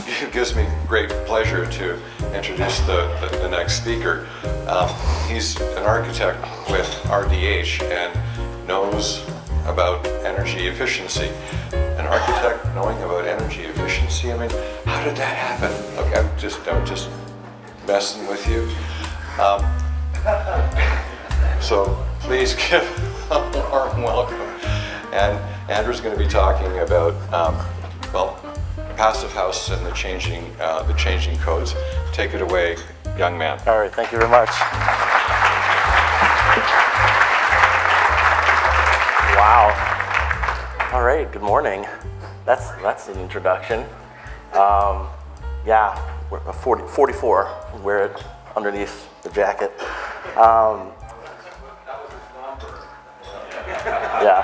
It gives me great pleasure to introduce the next speaker. He's an architect with RDH and knows about energy efficiency. An architect knowing about energy efficiency, I mean, how did that happen? Okay, I'm just messing with you. So please give a warm welcome. And Andrew's going to be talking about, well, passive house and the changing codes. Take it away, young man. All right, thank you very much. Wow. All right, good morning. That's an introduction. Yeah, we're 44. Wear it underneath the jacket. Yeah,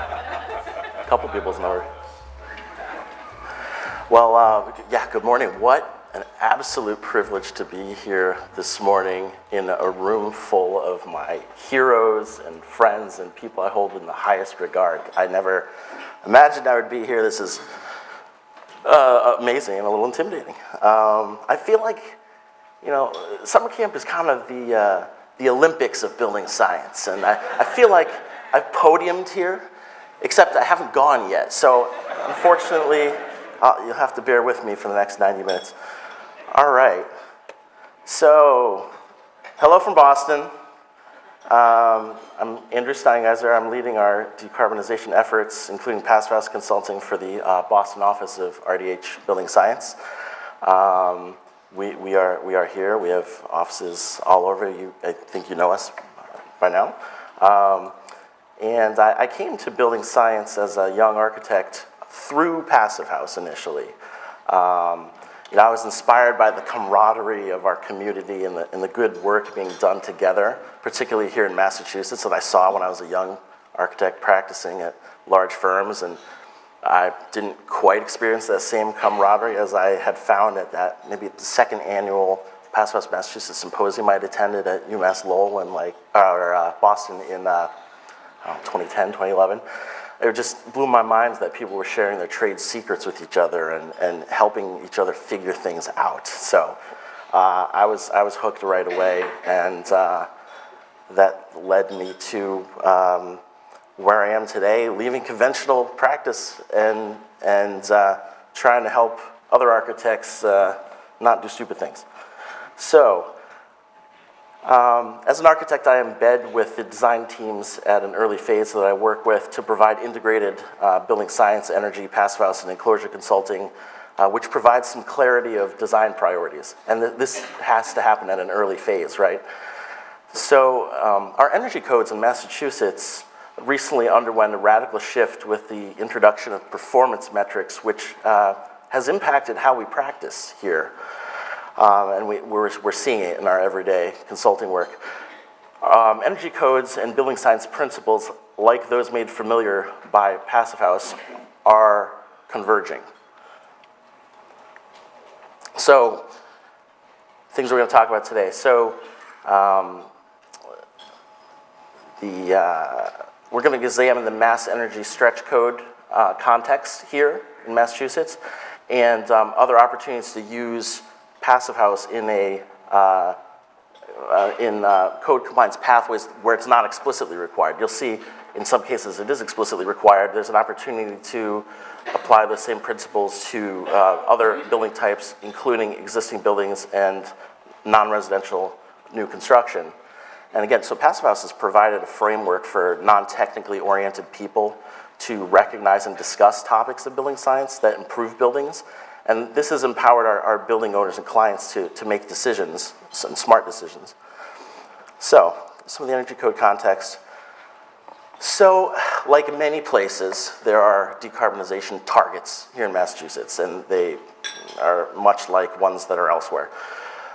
a couple people's number. Well, yeah, good morning. What an absolute privilege to be here this morning in a room full of my heroes and friends and people I hold in the highest regard. I never imagined I would be here. This is amazing and a little intimidating. I feel like, you know, summer camp is kind of the Olympics of building science, and I feel like I've podiumed here, except I haven't gone yet. So unfortunately, you'll have to bear with me for the next 90 minutes. All right. So, hello from Boston. I'm Andrew Steingiser. I'm leading our decarbonization efforts, including passive house consulting for the Boston office of RDH Building Science. We are here. We have offices all over. I think you know us by now. And I came to building science as a young architect through passive house initially. You know, I was inspired by the camaraderie of our community and the good work being done together, particularly here in Massachusetts, that I saw when I was a young architect practicing at large firms. And I didn't quite experience that same camaraderie as I had found at that, maybe the second annual Passive House Massachusetts Symposium I'd attended at UMass Lowell in Boston in 2010, 2011. It just blew my mind that people were sharing their trade secrets with each other and helping each other figure things out. So I was hooked right away, and that led me to where I am today, leaving conventional practice and trying to help other architects not do stupid things. So, as an architect, I embed with the design teams at an early phase that I work with to provide integrated building science, energy, passive house, and enclosure consulting, which provides some clarity of design priorities. And this has to happen at an early phase, right? So our energy codes in Massachusetts recently underwent a radical shift with the introduction of performance metrics, which has impacted how we practice here. And we're seeing it in our everyday consulting work. Energy codes and building science principles, like those made familiar by Passive House, are converging. So, things we're going to talk about today. So, we're going to examine the mass energy stretch code context here in Massachusetts, and other opportunities to use passive house in code compliance pathways where it's not explicitly required. You'll see in some cases it is explicitly required. There's an opportunity to apply the same principles to other building types, including existing buildings and non-residential new construction. And again, so passive house has provided a framework for non-technically oriented people to recognize and discuss topics of building science that improve buildings. And this has empowered our building owners and clients to make decisions, some smart decisions. So, some of the energy code context. So, like many places, there are decarbonization targets here in Massachusetts, and they are much like ones that are elsewhere.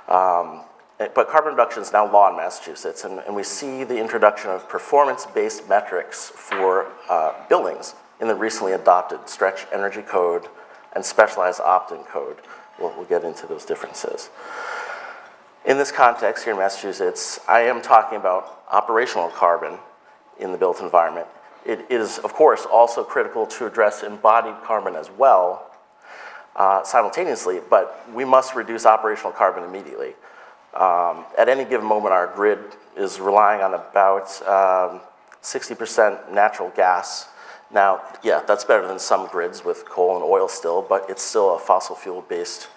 But carbon reduction is now law in Massachusetts, and we see the introduction of performance-based metrics for buildings in the recently adopted Stretch Energy Code and Specialized Opt-in Code. We'll get into those differences. In this context here in Massachusetts, I am talking about operational carbon in the built environment. It is, of course, also critical to address embodied carbon as well, simultaneously, but we must reduce operational carbon immediately. At any given moment, our grid is relying on about 60% natural gas. Now, yeah, that's better than some grids with coal and oil still, but it's still a fossil fuel-based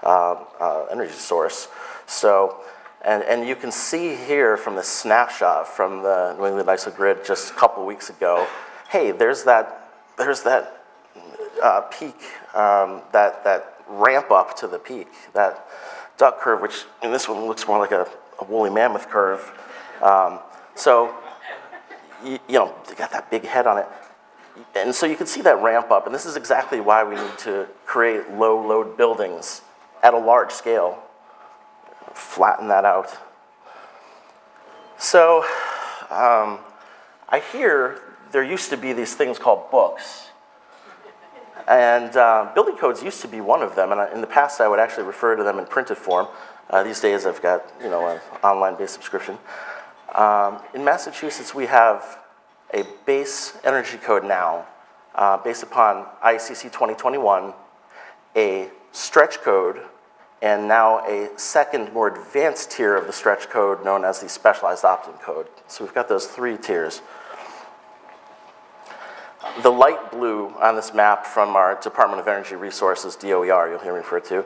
energy source. So, and you can see here from the snapshot from the New England ISO grid just a couple weeks ago, hey, there's that peak, that ramp up to the peak, that duck curve, which in this one looks more like a woolly mammoth curve. So, you know, they got that big head on it. And so you can see that ramp up, and this is exactly why we need to create low-load buildings at a large scale, flatten that out. So I hear there used to be these things called books, and building codes used to be one of them, and in the past I would actually refer to them in printed form. These days I've got, you know, an online-based subscription. In Massachusetts we have a base energy code now based upon IECC 2021, a stretch code, and now a second, more advanced tier of the stretch code known as the specialized opt-in code. So we've got those three tiers. The light blue on this map from our Department of Energy Resources, DOER, you'll hear me refer to,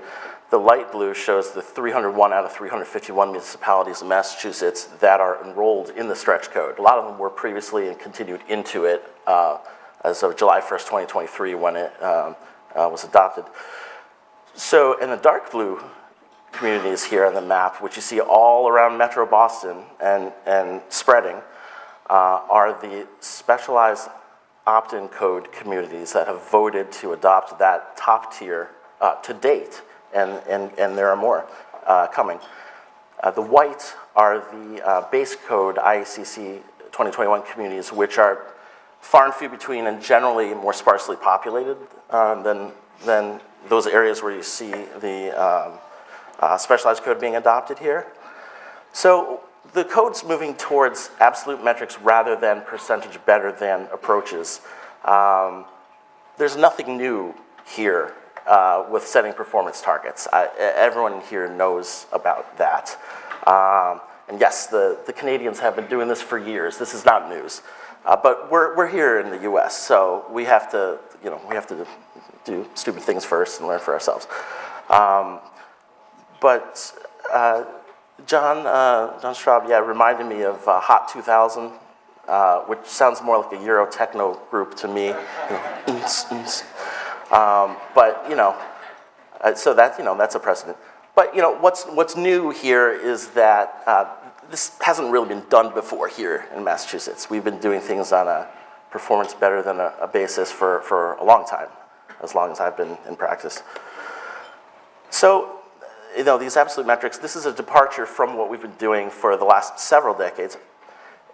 the light blue shows the 301 out of 351 municipalities in Massachusetts that are enrolled in the stretch code. A lot of them were previously and continued into it as of July 1st, 2023 when it was adopted. So, in the dark blue communities here on the map, which you see all around Metro Boston and spreading, are the specialized opt-in code communities that have voted to adopt that top tier to date, and there are more coming. The white are the base code IECC 2021 communities, which are far and few between and generally more sparsely populated than those areas where you see the specialized code being adopted here. So the code's moving towards absolute metrics rather than percentage better than approaches. There's nothing new here with setting performance targets. Everyone here knows about that. And yes, the Canadians have been doing this for years. This is not news. But we're here in the US, so we have to, you know, we have to do stupid things first and learn for ourselves. But John Straub, yeah, reminded me of Hot 2000, which sounds more like a Euro techno group to me. But you know, so that, you know, that's a precedent. But you know, what's new here is that this hasn't really been done before here in Massachusetts. We've been doing things on a performance better than a basis for a long time, as long as I've been in practice. So, you know, these absolute metrics, this is a departure from what we've been doing for the last several decades.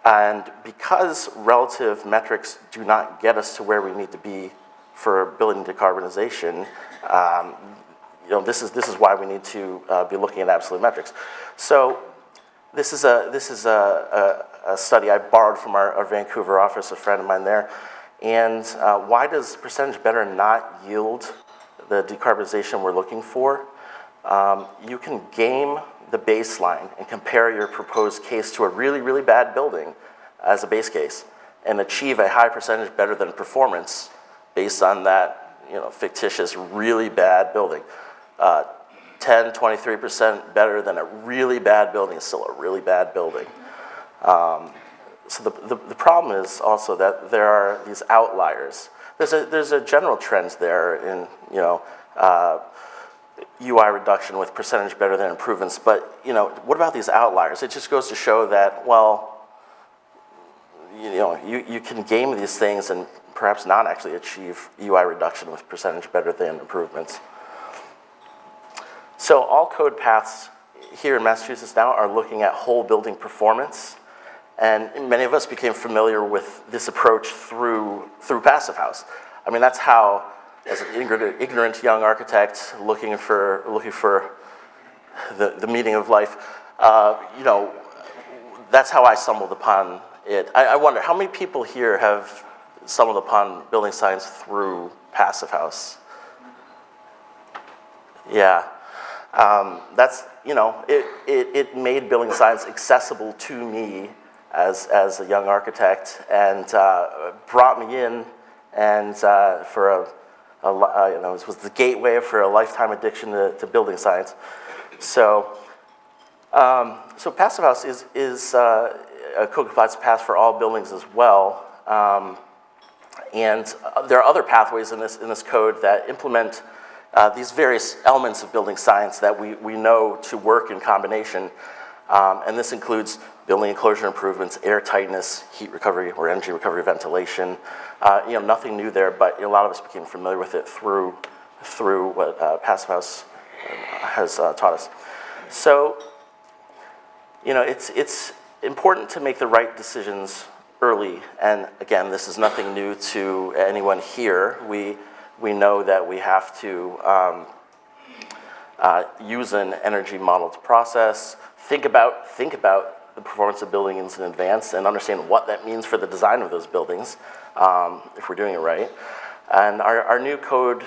And because relative metrics do not get us to where we need to be for building decarbonization, you know, this is why we need to be looking at absolute metrics. So this is a study I borrowed from our Vancouver office, a friend of mine there. And why does percentage better not yield the decarbonization we're looking for? You can game the baseline and compare your proposed case to a really, really bad building as a base case and achieve a high percentage better than performance based on that, you know, fictitious really bad building. 10, 23% better than a really bad building is still a really bad building. So the problem is also that there are these outliers. There's a general trend there in, you know, UI reduction with percentage better than improvements, but you know, what about these outliers? It just goes to show that, well, you know, you can game these things and perhaps not actually achieve UI reduction with percentage better than improvements. So all code paths here in Massachusetts now are looking at whole building performance, and many of us became familiar with this approach through Passive House. I mean, that's how, as an ignorant young architect looking for the meaning of life, you know, that's how I stumbled upon it. I wonder, how many people here have stumbled upon building science through Passive House? Yeah. That's, it made building science accessible to me as a young architect, and brought me in, and for it was the gateway for a lifetime addiction to building science. So Passive House is a code compliance path for all buildings as well. And there are other pathways in this code that implement these various elements of building science that we know to work in combination. And this includes building enclosure improvements, air tightness, heat recovery or energy recovery, ventilation. Nothing new there, but a lot of us became familiar with it through what Passive House has taught us. So, it's important to make the right decisions early. And again, this is nothing new to anyone here. We know that we have to use an energy modeled process, think about the performance of buildings in advance, and understand what that means for the design of those buildings, if we're doing it right. And our new code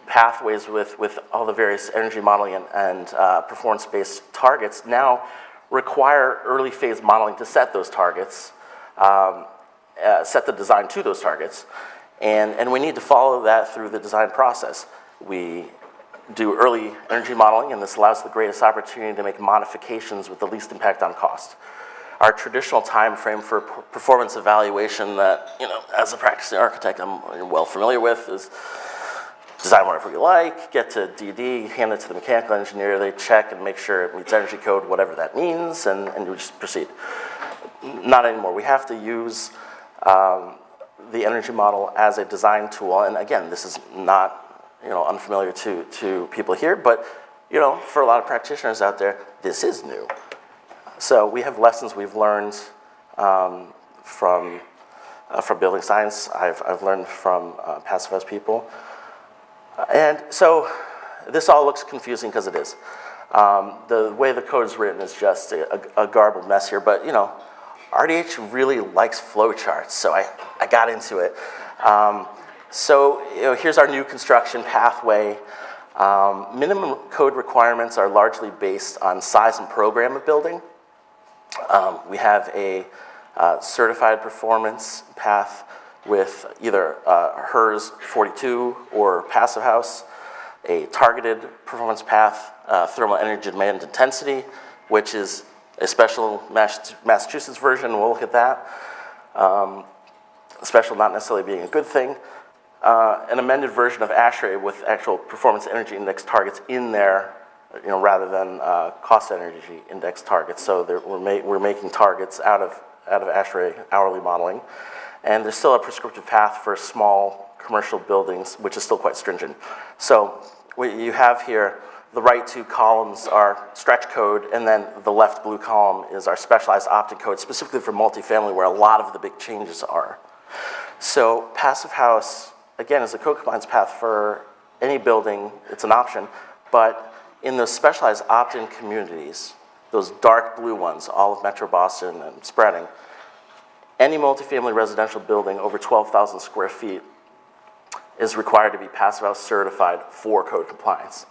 pathways with all the various energy modeling and performance-based targets now require early phase modeling to set those targets, set the design to those targets, and we need to follow that through the design process. We do early energy modeling, and this allows the greatest opportunity to make modifications with the least impact on cost. Our traditional time frame for performance evaluation that, as a practicing architect, I'm well familiar with is design whatever you like, get to DD, hand it to the mechanical engineer, they check and make sure it meets energy code, whatever that means, and you just proceed. Not anymore. We have to use the energy model as a design tool, and again, this is not unfamiliar to people here, but for a lot of practitioners out there, this is new. So we have lessons we've learned from building science. I've learned from Passive House people, and so this all looks confusing because it is. The way the code is written is just a garbled mess here, but RDH really likes flowcharts, so I got into it. So here's our new construction pathway. Minimum code requirements are largely based on size and program of building. We have a certified performance path with either HERS 42 or Passive House, a targeted performance path, thermal energy demand intensity, which is a special Massachusetts version. We'll look at that. Special not necessarily being a good thing. An amended version of ASHRAE with actual performance energy index targets in there, rather than cost energy index targets. So we're making targets out of ASHRAE hourly modeling. And there's still a prescriptive path for small commercial buildings, which is still quite stringent. So what you have here, the right two columns are stretch code, and then the left blue column is our specialized opt-in code, specifically for multifamily, where a lot of the big changes are. So Passive House, again, is a code compliance path for any building. It's an option, but in those specialized opt-in communities, those dark blue ones, all of Metro Boston and spreading, any multifamily residential building over 12,000 square feet is required to be Passive House certified for code compliance.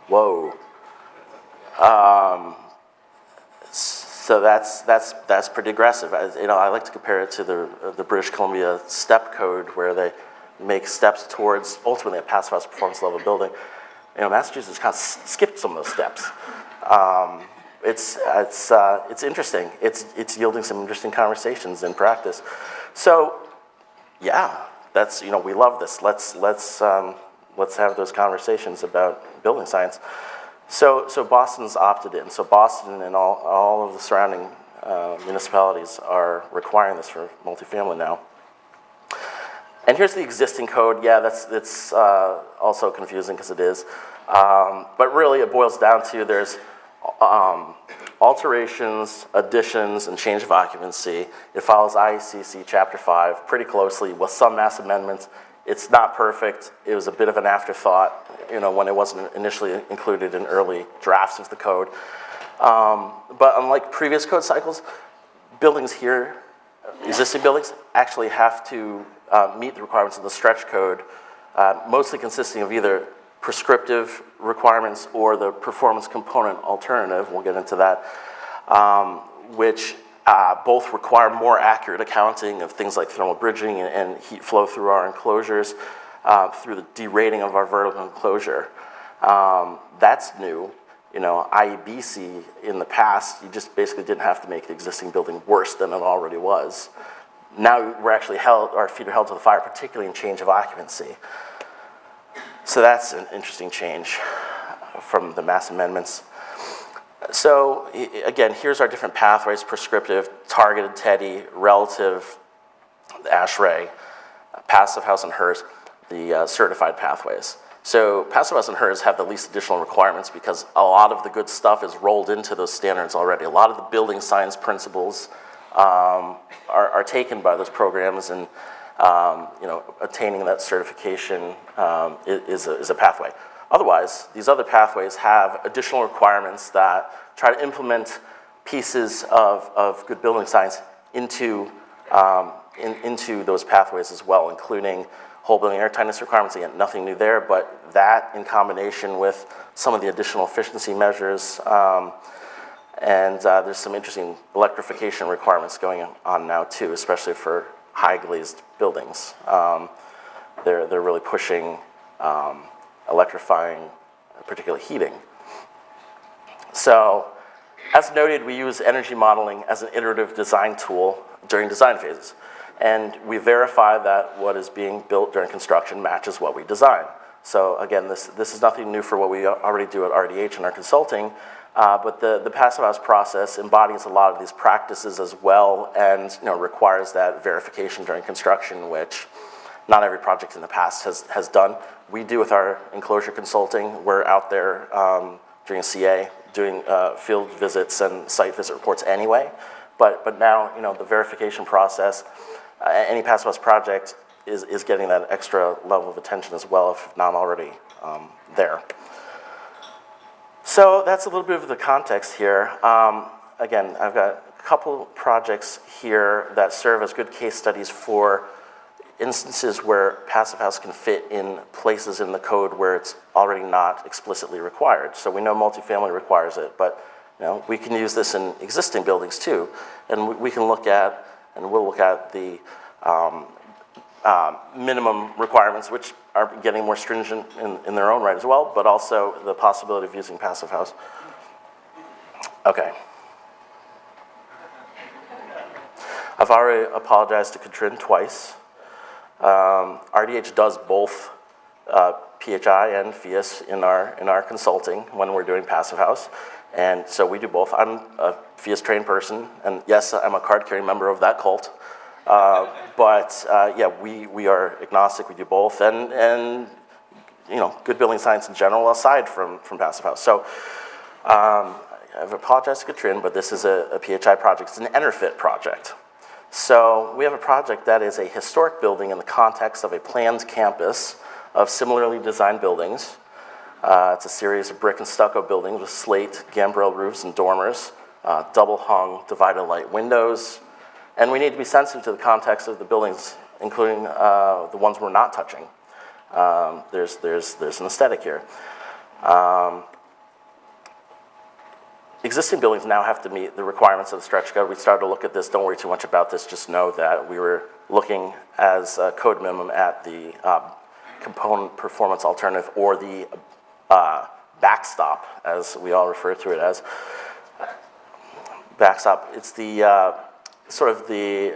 Whoa. So that's pretty aggressive. I like to compare it to the British Columbia step code, where they make steps towards ultimately a Passive House performance level building. Massachusetts kind of skipped some of those steps. It's interesting. It's yielding some interesting conversations in practice. So, yeah, that's we love this. Let's have those conversations about building science. So Boston's opted in. So Boston and all of the surrounding municipalities are requiring this for multifamily now. And here's the existing code. Yeah, that's also confusing because it is. But really it boils down to there's alterations, additions, and change of occupancy. It follows IECC Chapter 5 pretty closely with some mass amendments. It's not perfect. It was a bit of an afterthought, when it wasn't initially included in early drafts of the code. But unlike previous code cycles, buildings here, existing buildings, actually have to meet the requirements of the stretch code, mostly consisting of either prescriptive requirements or the performance component alternative, we'll get into that, which both require more accurate accounting of things like thermal bridging and heat flow through our enclosures, through the derating of our vertical enclosure. That's new. You know, IEBC in the past, you just basically didn't have to make the existing building worse than it already was. Now we're actually our feet are held to the fire, particularly in change of occupancy. So that's an interesting change from the mass amendments. So again, here's our different pathways: prescriptive, targeted TEDI, relative, the ASHRAE, passive house and HERS, the certified pathways. So passive house and HERS have the least additional requirements because a lot of the good stuff is rolled into those standards already. A lot of the building science principles are taken by those programs, and you know, attaining that certification is a pathway. Otherwise, these other pathways have additional requirements that try to implement pieces of good building science into those pathways as well, including whole building air tightness requirements. Again, nothing new there, but that in combination with some of the additional efficiency measures, and there's some interesting electrification requirements going on now too, especially for high glazed buildings. They're really pushing electrifying, particularly heating. So, as noted, we use energy modeling as an iterative design tool during design phases. And we verify that what is being built during construction matches what we design. So again, this is nothing new for what we already do at RDH in our consulting, but the passive house process embodies a lot of these practices as well, and requires that verification during construction, which not every project in the past has done. We do with our enclosure consulting. We're out there doing CA, doing field visits and site visit reports anyway. But now, the verification process, any passive house project is getting that extra level of attention as well, if not already there. So that's a little bit of the context here. Again, I've got a couple projects here that serve as good case studies for instances where passive house can fit in places in the code where it's already not explicitly required. So we know multifamily requires it, but we can use this in existing buildings too. And we can look at, and we'll look at the minimum requirements, which are getting more stringent in their own right as well, but also the possibility of using passive house. Okay. I've already apologized to Katrin twice. RDH does both PHI and Phius in our consulting when we're doing passive house, and so we do both. I'm a Phius trained person, and yes, I'm a card-carrying member of that cult. But yeah, we are agnostic. We do both, and good building science in general aside from passive house. So I've apologized to Katrin, but this is a PHI project. It's an EnterFit project. So we have a project that is a historic building in the context of a planned campus of similarly designed buildings. It's a series of brick and stucco buildings with slate, gambrel roofs, and dormers, double hung, divided light windows. And we need to be sensitive to the context of the buildings, including the ones we're not touching. There's an aesthetic here. Existing buildings now have to meet the requirements of the stretch code. We started to look at this. Don't worry too much about this. Just know that we were looking as a code minimum at the component performance alternative, or the backstop, as we all refer to it as. Backstop. It's the sort of the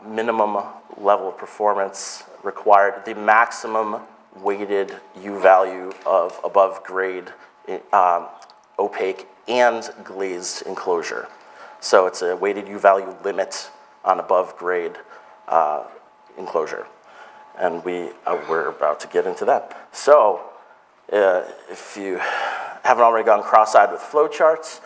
minimum level of performance required, the maximum weighted U value of above grade opaque and glazed enclosure. So it's a weighted U value limit on above grade enclosure. And we're about to get into that. So if you haven't already gone cross-eyed with flow charts,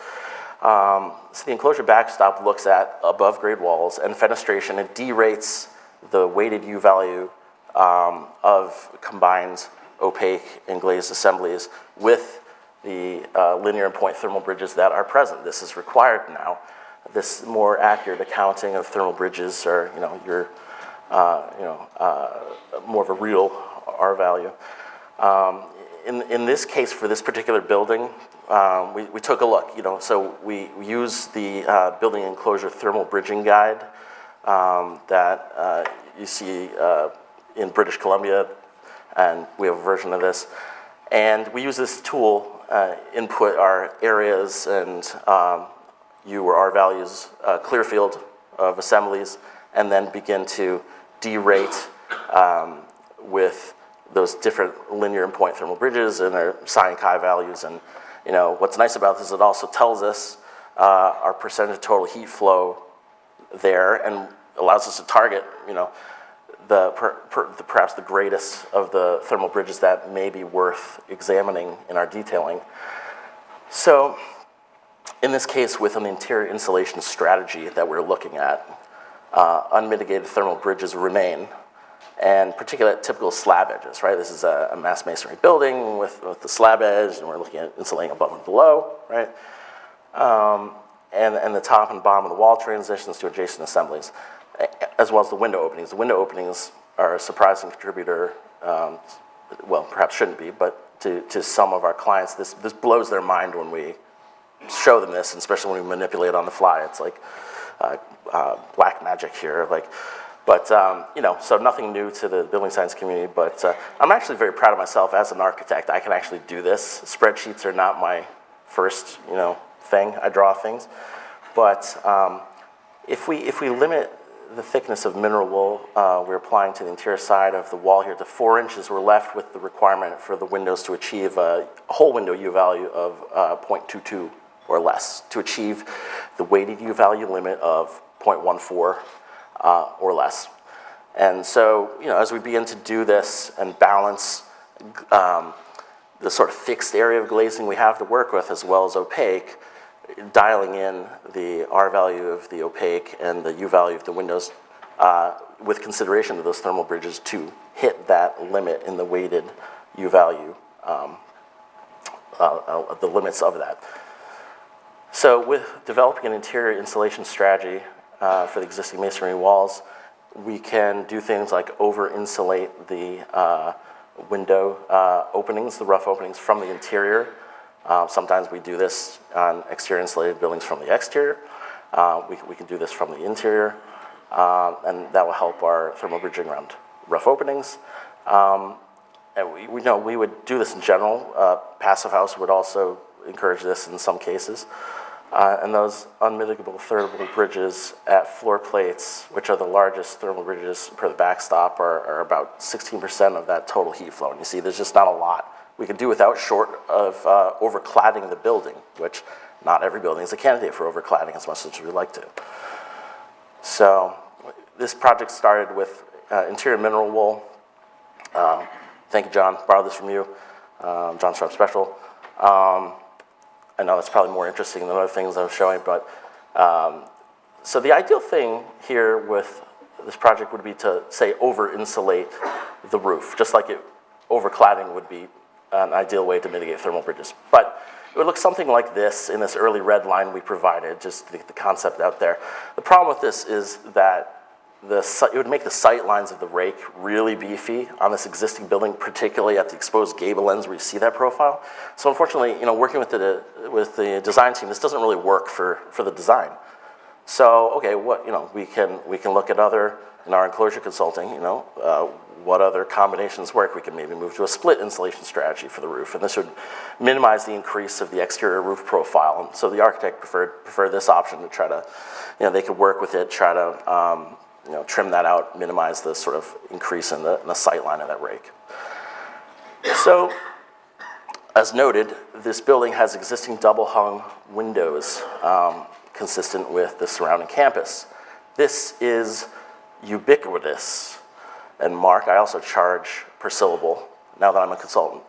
so the enclosure backstop looks at above grade walls and fenestration. It derates the weighted U value of combined opaque and glazed assemblies with the linear and point thermal bridges that are present. This is required now. This more accurate accounting of thermal bridges are, more of a real R value. in this case, for this particular building, we took a look, so we used the building enclosure thermal bridging guide that you see in British Columbia, and we have a version of this. And we use this tool, input our areas and U or R values, clear field of assemblies, and then begin to derate with those different linear and point thermal bridges and their psi and chi values. And what's nice about this is it also tells us our percentage of total heat flow there, and allows us to target perhaps the greatest of the thermal bridges that may be worth examining in our detailing. So in this case, with an interior insulation strategy that we're looking at, unmitigated thermal bridges remain, and particularly at typical slab edges, right? This is a mass masonry building with the slab edge, and we're looking at insulating above and below, right? And the top and bottom of the wall transitions to adjacent assemblies, as well as the window openings. The window openings are a surprising contributor, well, perhaps shouldn't be, but to some of our clients, this blows their mind when we show them this, and especially when we manipulate on the fly. It's like black magic here, so nothing new to the building science community, but I'm actually very proud of myself as an architect. I can actually do this. Spreadsheets are not my first, thing. I draw things, but if we limit the thickness of mineral wool we're applying to the interior side of the wall here to 4 inches, we're left with the requirement for the windows to achieve a whole window U value of 0.22 or less to achieve the weighted U value limit of 0.14 or less. And so, as we begin to do this and balance the sort of fixed area of glazing we have to work with as well as opaque, dialing in the R value of the opaque and the U value of the windows with consideration of those thermal bridges to hit that limit in the weighted U value, the limits of that. So with developing an interior insulation strategy for the existing masonry walls, we can do things like over-insulate the window openings, the rough openings from the interior. Sometimes we do this on exterior insulated buildings from the exterior. We can do this from the interior, and that will help our thermal bridging around rough openings. And we know we would do this in general. Passive house would also encourage this in some cases. And those unmitigable thermal bridges at floor plates, which are the largest thermal bridges per the backstop, are about 16% of that total heat flow. And you see there's just not a lot we can do without, short of overcladding the building, which not every building is a candidate for overcladding as much as we like to. So this project started with interior mineral wool. Thank you, John. Borrowed this from you. John Sharp Special. I know that's probably more interesting than other things I was showing, but so the ideal thing here with this project would be to, say, over-insulate the roof, just like overcladding would be an ideal way to mitigate thermal bridges. But it would look something like this in this early red line we provided, just to get the concept out there. The problem with this is that it would make the sight lines of the rake really beefy on this existing building, particularly at the exposed gable ends where you see that profile. So unfortunately, working with the design team, this doesn't really work for the design. So okay, we can look at other, in our enclosure consulting, what other combinations work. We can maybe move to a split insulation strategy for the roof, and this would minimize the increase of the exterior roof profile. And so the architect preferred this option to try to, they could work with it, try to trim that out, minimize the sort of increase in the sight line of that rake. So, as noted, this building has existing double-hung windows consistent with the surrounding campus. This is ubiquitous. And Mark, I also charge per syllable, now that I'm a consultant.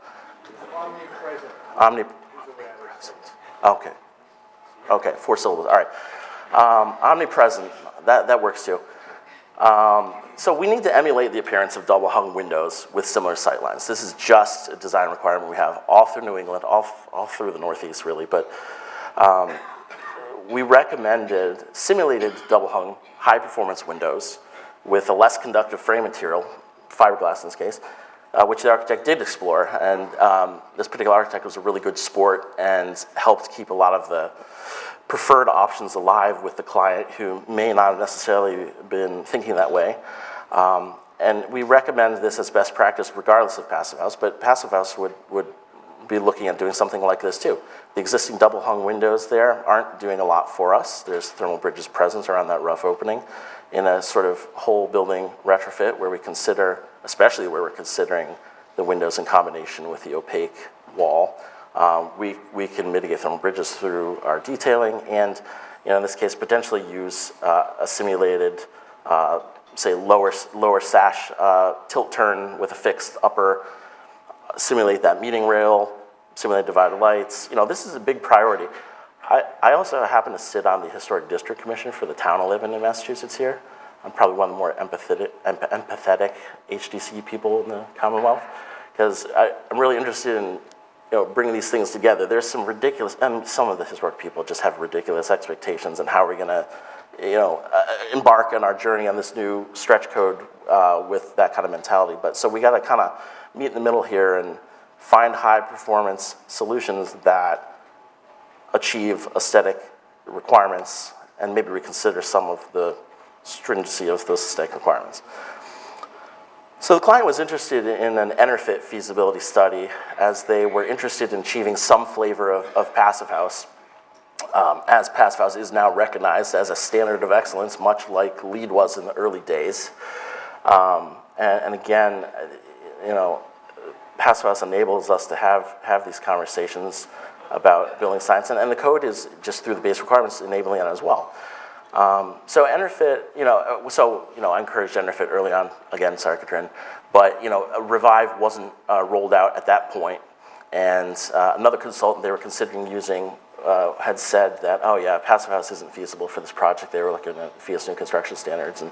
Omnipresent. Omnipresent. Okay, 4 syllables, all right. Omnipresent, that works too. So we need to emulate the appearance of double-hung windows with similar sight lines. This is just a design requirement we have all through New England, all through the Northeast really, but we recommended simulated double-hung high-performance windows with a less conductive frame material, fiberglass in this case, which the architect did explore. And this particular architect was a really good sport and helped keep a lot of the preferred options alive with the client who may not have necessarily been thinking that way. And we recommend this as best practice regardless of Passive House, but Passive House would be looking at doing something like this too. The existing double hung windows there aren't doing a lot for us. There's thermal bridges present around that rough opening. In a sort of whole building retrofit where we consider, especially where we're considering the windows in combination with the opaque wall, we can mitigate thermal bridges through our detailing and, in this case, potentially use a simulated, say, lower sash tilt turn with a fixed upper, simulate that meeting rail, simulate divider lights. This is a big priority. I also happen to sit on the Historic District Commission for the town I live in Massachusetts here. I'm probably one of the more empathetic HDC people in the Commonwealth because I'm really interested in bringing these things together. There's some ridiculous, and some of the historic people just have ridiculous expectations on how we're going to embark on our journey on this new stretch code with that kind of mentality. But so we got to kind of meet in the middle here and find high performance solutions that achieve aesthetic requirements and maybe reconsider some of the stringency of those aesthetic requirements. So the client was interested in an EnerFit feasibility study as they were interested in achieving some flavor of Passive House, as Passive House is now recognized as a standard of excellence, much like LEED was in the early days. And again, Passive House enables us to have these conversations about building science, and the code is just through the base requirements enabling it as well. So EnerFit, I encouraged EnerFit early on, again, sorry, Katrin, but Revive wasn't rolled out at that point, and another consultant they were considering using had said that, oh yeah, Passive House isn't feasible for this project. They were looking at Phius new construction standards,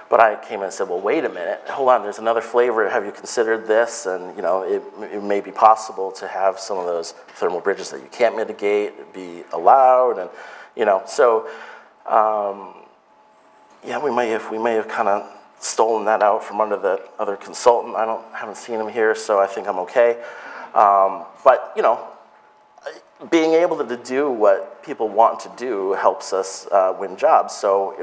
but I came in and said, well, wait a minute, hold on, there's another flavor. Have you considered this? And it may be possible to have some of those thermal bridges that you can't mitigate be allowed, and so yeah, we may have kind of stolen that out from under the other consultant. I haven't seen him here, so I think I'm okay. But being able to do what people want to do helps us win jobs. So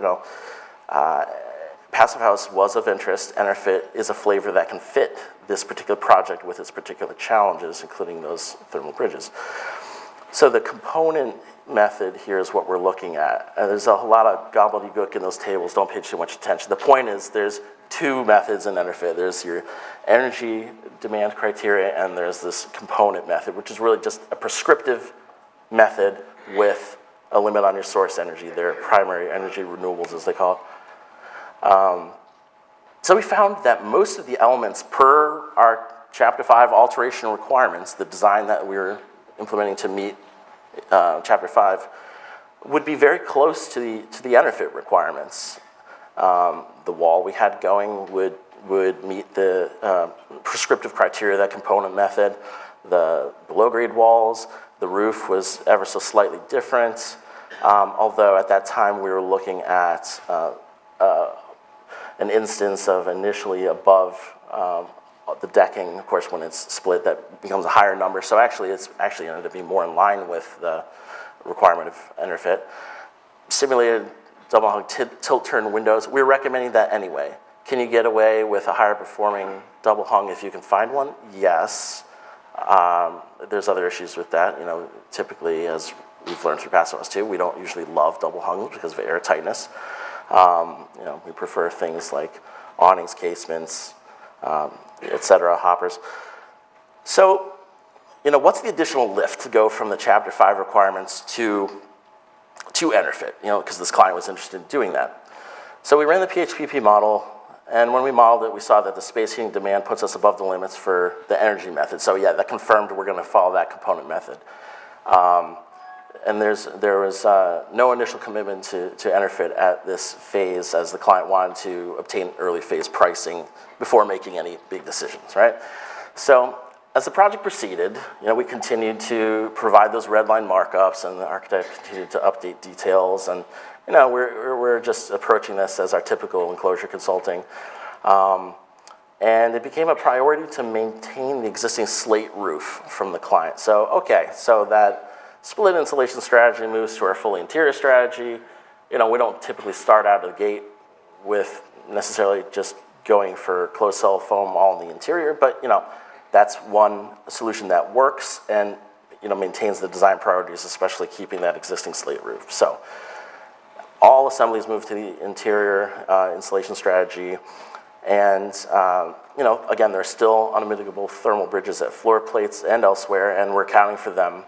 Passive House was of interest. EnerFit is a flavor that can fit this particular project with its particular challenges, including those thermal bridges. So the component method here is what we're looking at. There's a lot of gobbledygook in those tables. Don't pay too much attention. The point is there's two methods in EnerFit. There's your energy demand criteria, and there's this component method, which is really just a prescriptive method with a limit on your source energy. They're primary energy renewables, as they call it. So we found that most of the elements per our Chapter 5 alteration requirements, the design that we were implementing to meet Chapter 5, would be very close to the EnerFit requirements. The wall we had going would meet the prescriptive criteria of that component method. The below-grade walls, the roof was ever so slightly different, although at that time we were looking at an instance of initially above the decking. Of course, when it's split, that becomes a higher number. So actually, it's actually ended up being more in line with the requirement of EnerFit. Simulated double hung tilt turn windows. We're recommending that anyway. Can you get away with a higher performing double hung if you can find one? Yes. There's other issues with that. Typically, as we've learned through Passive House too, we don't usually love double hung because of air tightness. We prefer things like awnings, casements, etc., hoppers. So, what's the additional lift to go from the Chapter 5 requirements to EnerFit? Because this client was interested in doing that. So we ran the PHPP model, and when we modeled it, we saw that the space heating demand puts us above the limits for the energy method. So yeah, that confirmed we're going to follow that component method. And there was no initial commitment to EnerFit at this phase, as the client wanted to obtain early phase pricing before making any big decisions, right? So as the project proceeded, we continued to provide those red line markups, and the architect continued to update details, and we're just approaching this as our typical enclosure consulting. And it became a priority to maintain the existing slate roof from the client. So, okay, so that split insulation strategy moves to our fully interior strategy. We don't typically start out of the gate with necessarily just going for closed cell foam all in the interior, but that's one solution that works and maintains the design priorities, especially keeping that existing slate roof. So all assemblies move to the interior insulation strategy. And, again, there's still unmitigable thermal bridges at floor plates and elsewhere, and we're accounting for them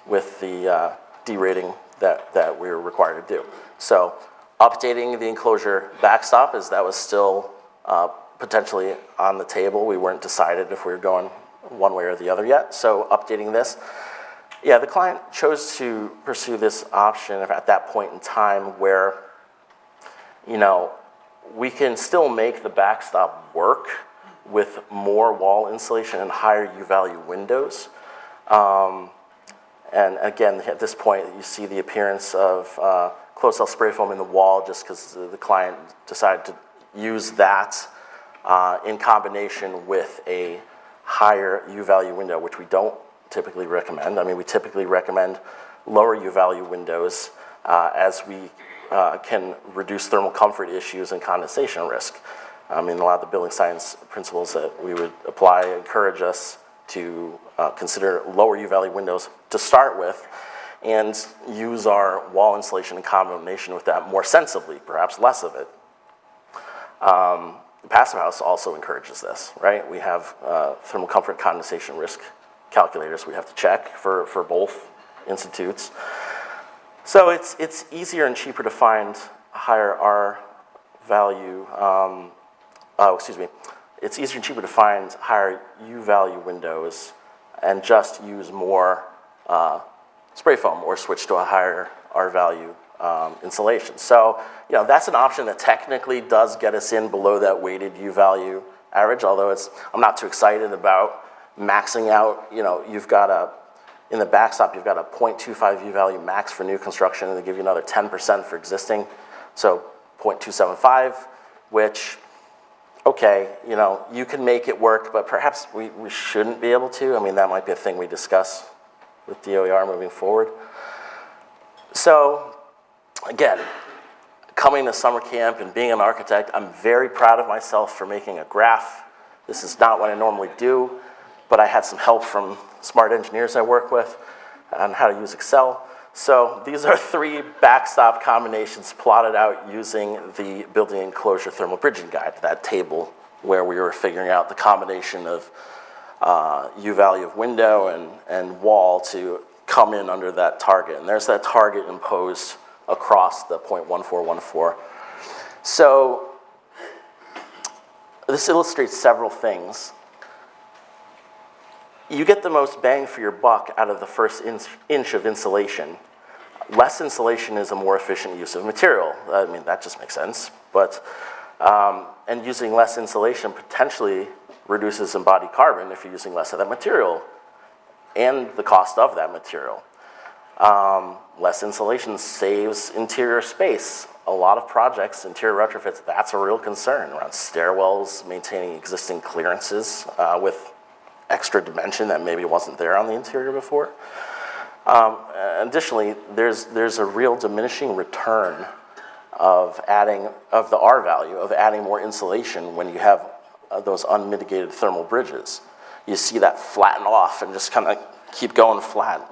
with the D rating that we're required to do. So updating the enclosure backstop, as that was still potentially on the table. We weren't decided if we were going one way or the other yet. So updating this. Yeah, the client chose to pursue this option at that point in time where, we can still make the backstop work with more wall insulation and higher U-value windows. And again, at this point, you see the appearance of closed cell spray foam in the wall just because the client decided to use that in combination with a higher U-value window, which we don't typically recommend. I mean, we typically recommend lower U-value windows as we can reduce thermal comfort issues and condensation risk. I mean, a lot of the building science principles that we would apply encourage us to consider lower U-value windows to start with and use our wall insulation in combination with that more sensibly, perhaps less of it. The Passive House also encourages this, right? We have thermal comfort condensation risk calculators we have to check for both institutes. So it's easier and cheaper to find higher R value, it's easier and cheaper to find higher U value windows and just use more spray foam or switch to a higher R value insulation. So, that's an option that technically does get us in below that weighted U value average, although I'm not too excited about maxing out. You've got in the backstop, you've got a 0.25 U value max for new construction, and they give you another 10% for existing. So 0.275, which, okay, you can make it work, but perhaps we shouldn't be able to. I mean, that might be a thing we discuss with DOER moving forward. So, again, coming to summer camp and being an architect, I'm very proud of myself for making a graph. This is not what I normally do, but I had some help from smart engineers I work with on how to use Excel. So these are 3 backstop combinations plotted out using the building enclosure thermal bridging guide, that table where we were figuring out the combination of U-value of window and wall to come in under that target. And there's that target imposed across the 0.1414. So this illustrates several things. You get the most bang for your buck out of the first inch of insulation. Less insulation is a more efficient use of material. I mean, that just makes sense. But, and using less insulation potentially reduces embodied carbon if you're using less of that material and the cost of that material. Less insulation saves interior space. A lot of projects, interior retrofits, that's a real concern around stairwells, maintaining existing clearances with extra dimension that maybe wasn't there on the interior before. Additionally, there's a real diminishing return of the R value of adding more insulation when you have those unmitigated thermal bridges. You see that flatten off and just kind of keep going flat.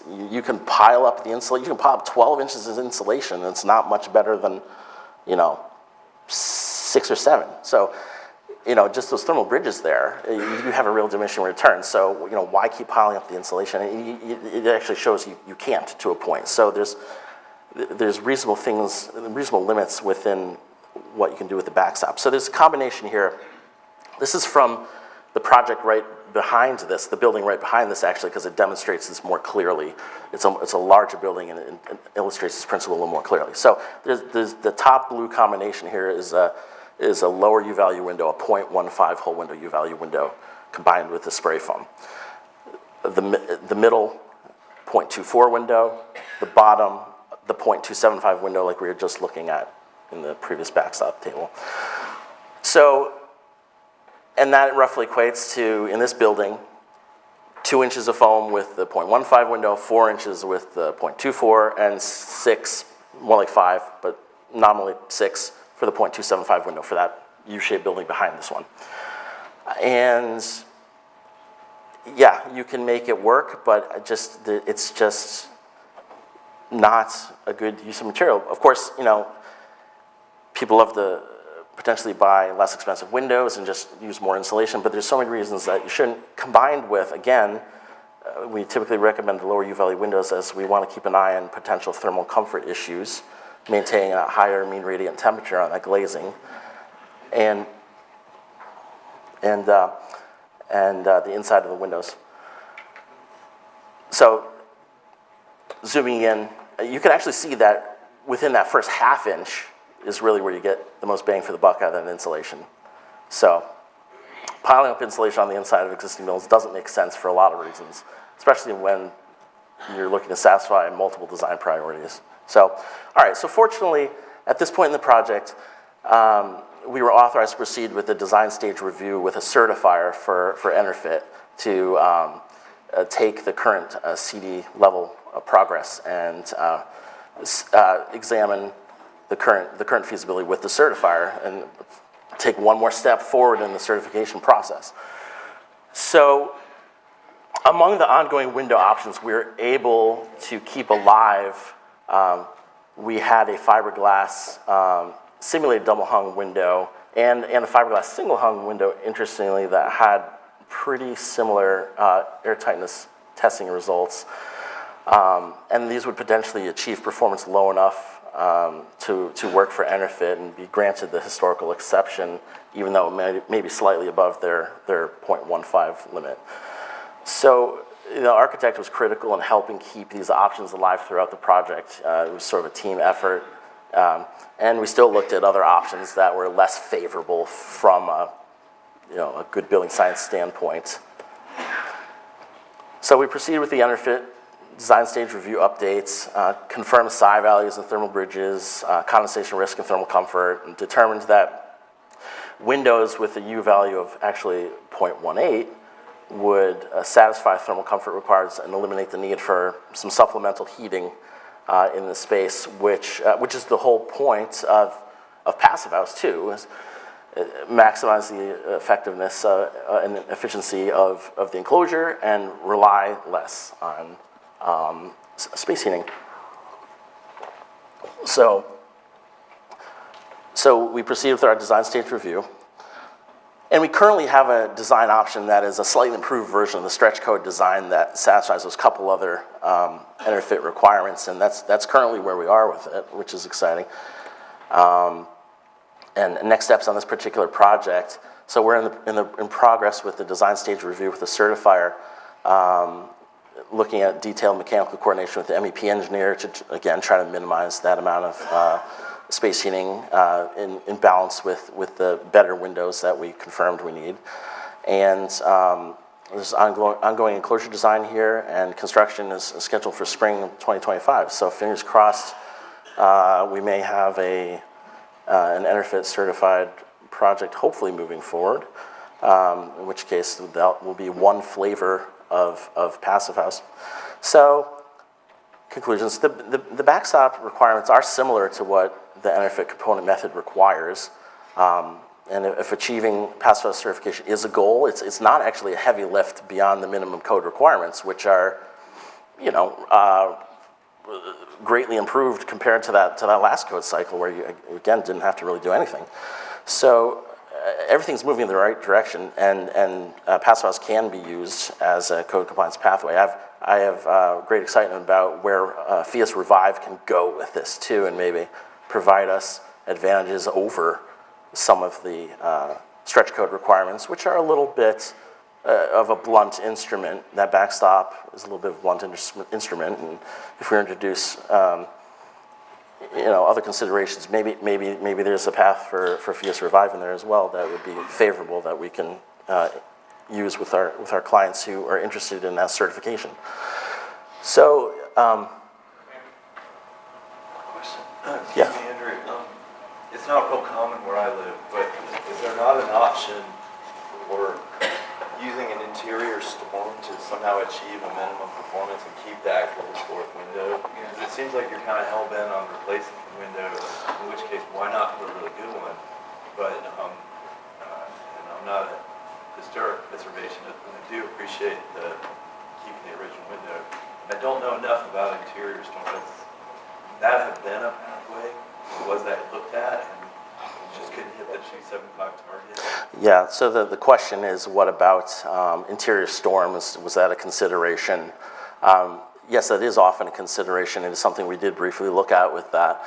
You can pile up the insulation. You can pile up 12 inches of insulation, and it's not much better than 6 or 7. So, just those thermal bridges there, you have a real diminishing return. So, why keep piling up the insulation? It actually shows you can't to a point. So there's reasonable things, reasonable limits within what you can do with the backstop. So there's a combination here. This is from the project right behind this, the building right behind this actually, because it demonstrates this more clearly. It's a larger building and it illustrates this principle a little more clearly. So there's the top blue combination here is a lower U-value window, a 0.15 whole window U-value window combined with the spray foam. The middle, 0.24 window. The bottom, the 0.275 window like we were just looking at in the previous backstop table. So And that roughly equates to, in this building, 2 inches of foam with the 0.15 window, 4 inches with the 0.24, and 6, more like 5, but nominally 6 for the 0.275 window for that U-shaped building behind this one. And yeah, you can make it work, but it's just not a good use of material. Of course, you know, people love to potentially buy less expensive windows and just use more insulation, but there's so many reasons that you shouldn't. Combined with, again, we typically recommend the lower U-value windows as we want to keep an eye on potential thermal comfort issues, maintaining a higher mean radiant temperature on that glazing, and the inside of the windows. So zooming in, you can actually see that within that first half inch is really where you get the most bang for the buck out of that insulation. So piling up insulation on the inside of existing buildings doesn't make sense for a lot of reasons, especially when you're looking to satisfy multiple design priorities. So, all right, so fortunately, at this point in the project, we were authorized to proceed with the design stage review with a certifier for Enerfit to take the current CD level of progress and examine the current feasibility with the certifier and take one more step forward in the certification process. So among the ongoing window options we were able to keep alive, we had a fiberglass simulated double hung window and a fiberglass single hung window, interestingly, that had pretty similar airtightness testing results. And these would potentially achieve performance low enough to work for Enerfit and be granted the historical exception, even though it may be slightly above their 0.15 limit. So the architect was critical in helping keep these options alive throughout the project. It was sort of a team effort. And we still looked at other options that were less favorable from a good building science standpoint. So we proceeded with the Enerfit design stage review updates, confirmed psi values and thermal bridges, condensation risk and thermal comfort, and determined that windows with a U value of actually 0.18 would satisfy thermal comfort requirements and eliminate the need for some supplemental heating in the space, which is the whole point of passive house too, is maximize the effectiveness and efficiency of the enclosure and rely less on space heating. So we proceeded with our design stage review. And we currently have a design option that is a slightly improved version of the stretch code design that satisfies those couple other Enerfit requirements, and that's currently where we are with it, which is exciting. And next steps on this particular project, so we're in progress with the design stage review with the certifier, looking at detailed mechanical coordination with the MEP engineer to, again, try to minimize that amount of space heating in balance with the better windows that we confirmed we need. And there's ongoing enclosure design here, and construction is scheduled for spring of 2025. So fingers crossed, we may have an Enerfit certified project hopefully moving forward, in which case that will be one flavor of passive house. So conclusions, the backstop requirements are similar to what the Enerfit component method requires. And if achieving passive house certification is a goal, it's not actually a heavy lift beyond the minimum code requirements, which are, greatly improved compared to that last code cycle where you, again, didn't have to really do anything. So everything's moving in the right direction, and passive house can be used as a code compliance pathway. I have great excitement about where Phius Revive can go with this too, and maybe provide us advantages over some of the stretch code requirements, which are a little bit of a blunt instrument. That backstop is a little bit of a blunt instrument, and if we introduce other considerations, maybe there's a path for Phius Revive in there as well that would be favorable, that we can use with our clients who are interested in that certification. So, Question. Yeah. Excuse me, Andrew. It's not real common where I live, but is there not an option or using an interior storm to somehow achieve a minimum performance and keep the actual historic window? Because it seems like you're kind of hell-bent on replacing the window, in which case, why not put a really good one? But, and I'm not a historic preservationist, but I do appreciate keeping the original window. I don't know enough about interior storms. Would that have been a pathway? Was that looked at and just couldn't hit the 275 target? Yeah, so the question is, what about interior storms? Was that a consideration? Yes, that is often a consideration. It is something we did briefly look at with that.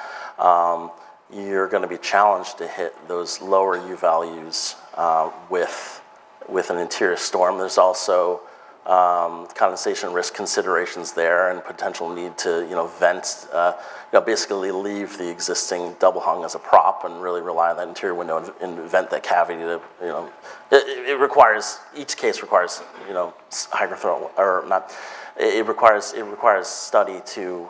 You're going to be challenged to hit those lower U values with an interior storm. There's also condensation risk considerations there and potential need to, vent, basically leave the existing double hung as a prop and really rely on that interior window and vent that cavity to, it requires, each case requires, hydrothermal, or not, it requires study to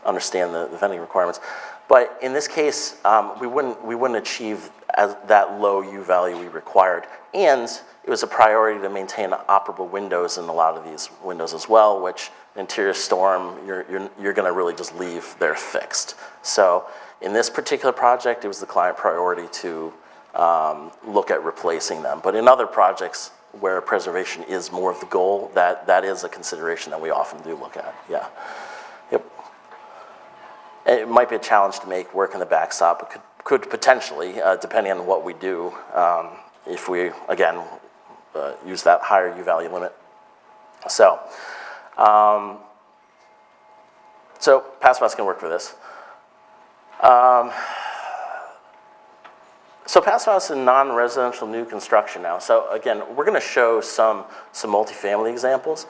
understand the venting requirements. But in this case, we wouldn't achieve that low U value we required, and it was a priority to maintain operable windows in a lot of these windows as well, which interior storm, you're going to really just leave there fixed. So in this particular project, it was the client priority to look at replacing them. But in other projects where preservation is more of the goal, that is a consideration that we often do look at. Yeah. Yep. And it might be a challenge to make work in the backstop, but could potentially, depending on what we do, if we, again, use that higher U value limit. So passive house can work for this. So passive house in non-residential new construction now. So again, we're going to show some multifamily examples.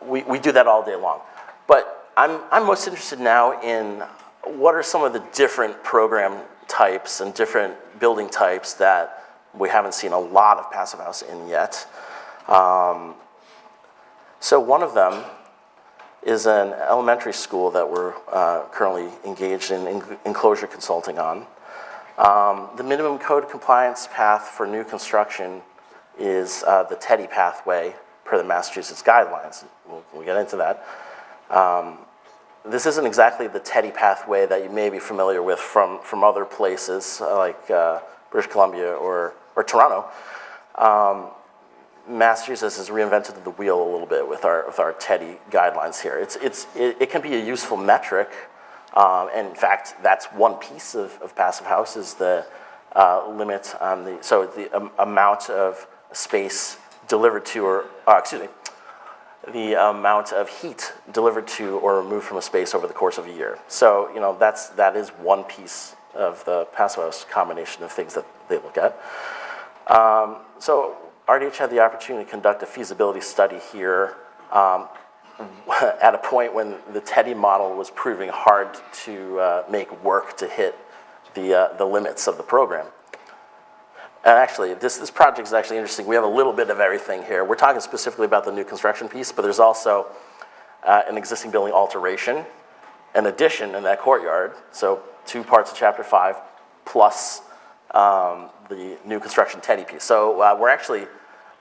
We do that all day long. But I'm most interested now in what are some of the different program types and different building types that we haven't seen a lot of passive house in yet. So one of them is an elementary school that we're currently engaged in enclosure consulting on. The minimum code compliance path for new construction is the TEDI pathway per the Massachusetts guidelines. We'll get into that. This isn't exactly the TEDI pathway that you may be familiar with from other places like British Columbia or Toronto. Massachusetts has reinvented the wheel a little bit with our TEDI guidelines here. It can be a useful metric, and in fact, that's one piece of passive house is the limit on the amount of space delivered to, or the amount of heat delivered to or removed from a space over the course of a year. So that is one piece of the passive house combination of things that they look at. So RDH had the opportunity to conduct a feasibility study here at a point when the TEDI model was proving hard to make work to hit the limits of the program. And actually, this project is actually interesting. We have a little bit of everything here. We're talking specifically about the new construction piece, but there's also an existing building alteration, an addition in that courtyard, so 2 parts of Chapter 5, plus the new construction TEDI piece. So we're actually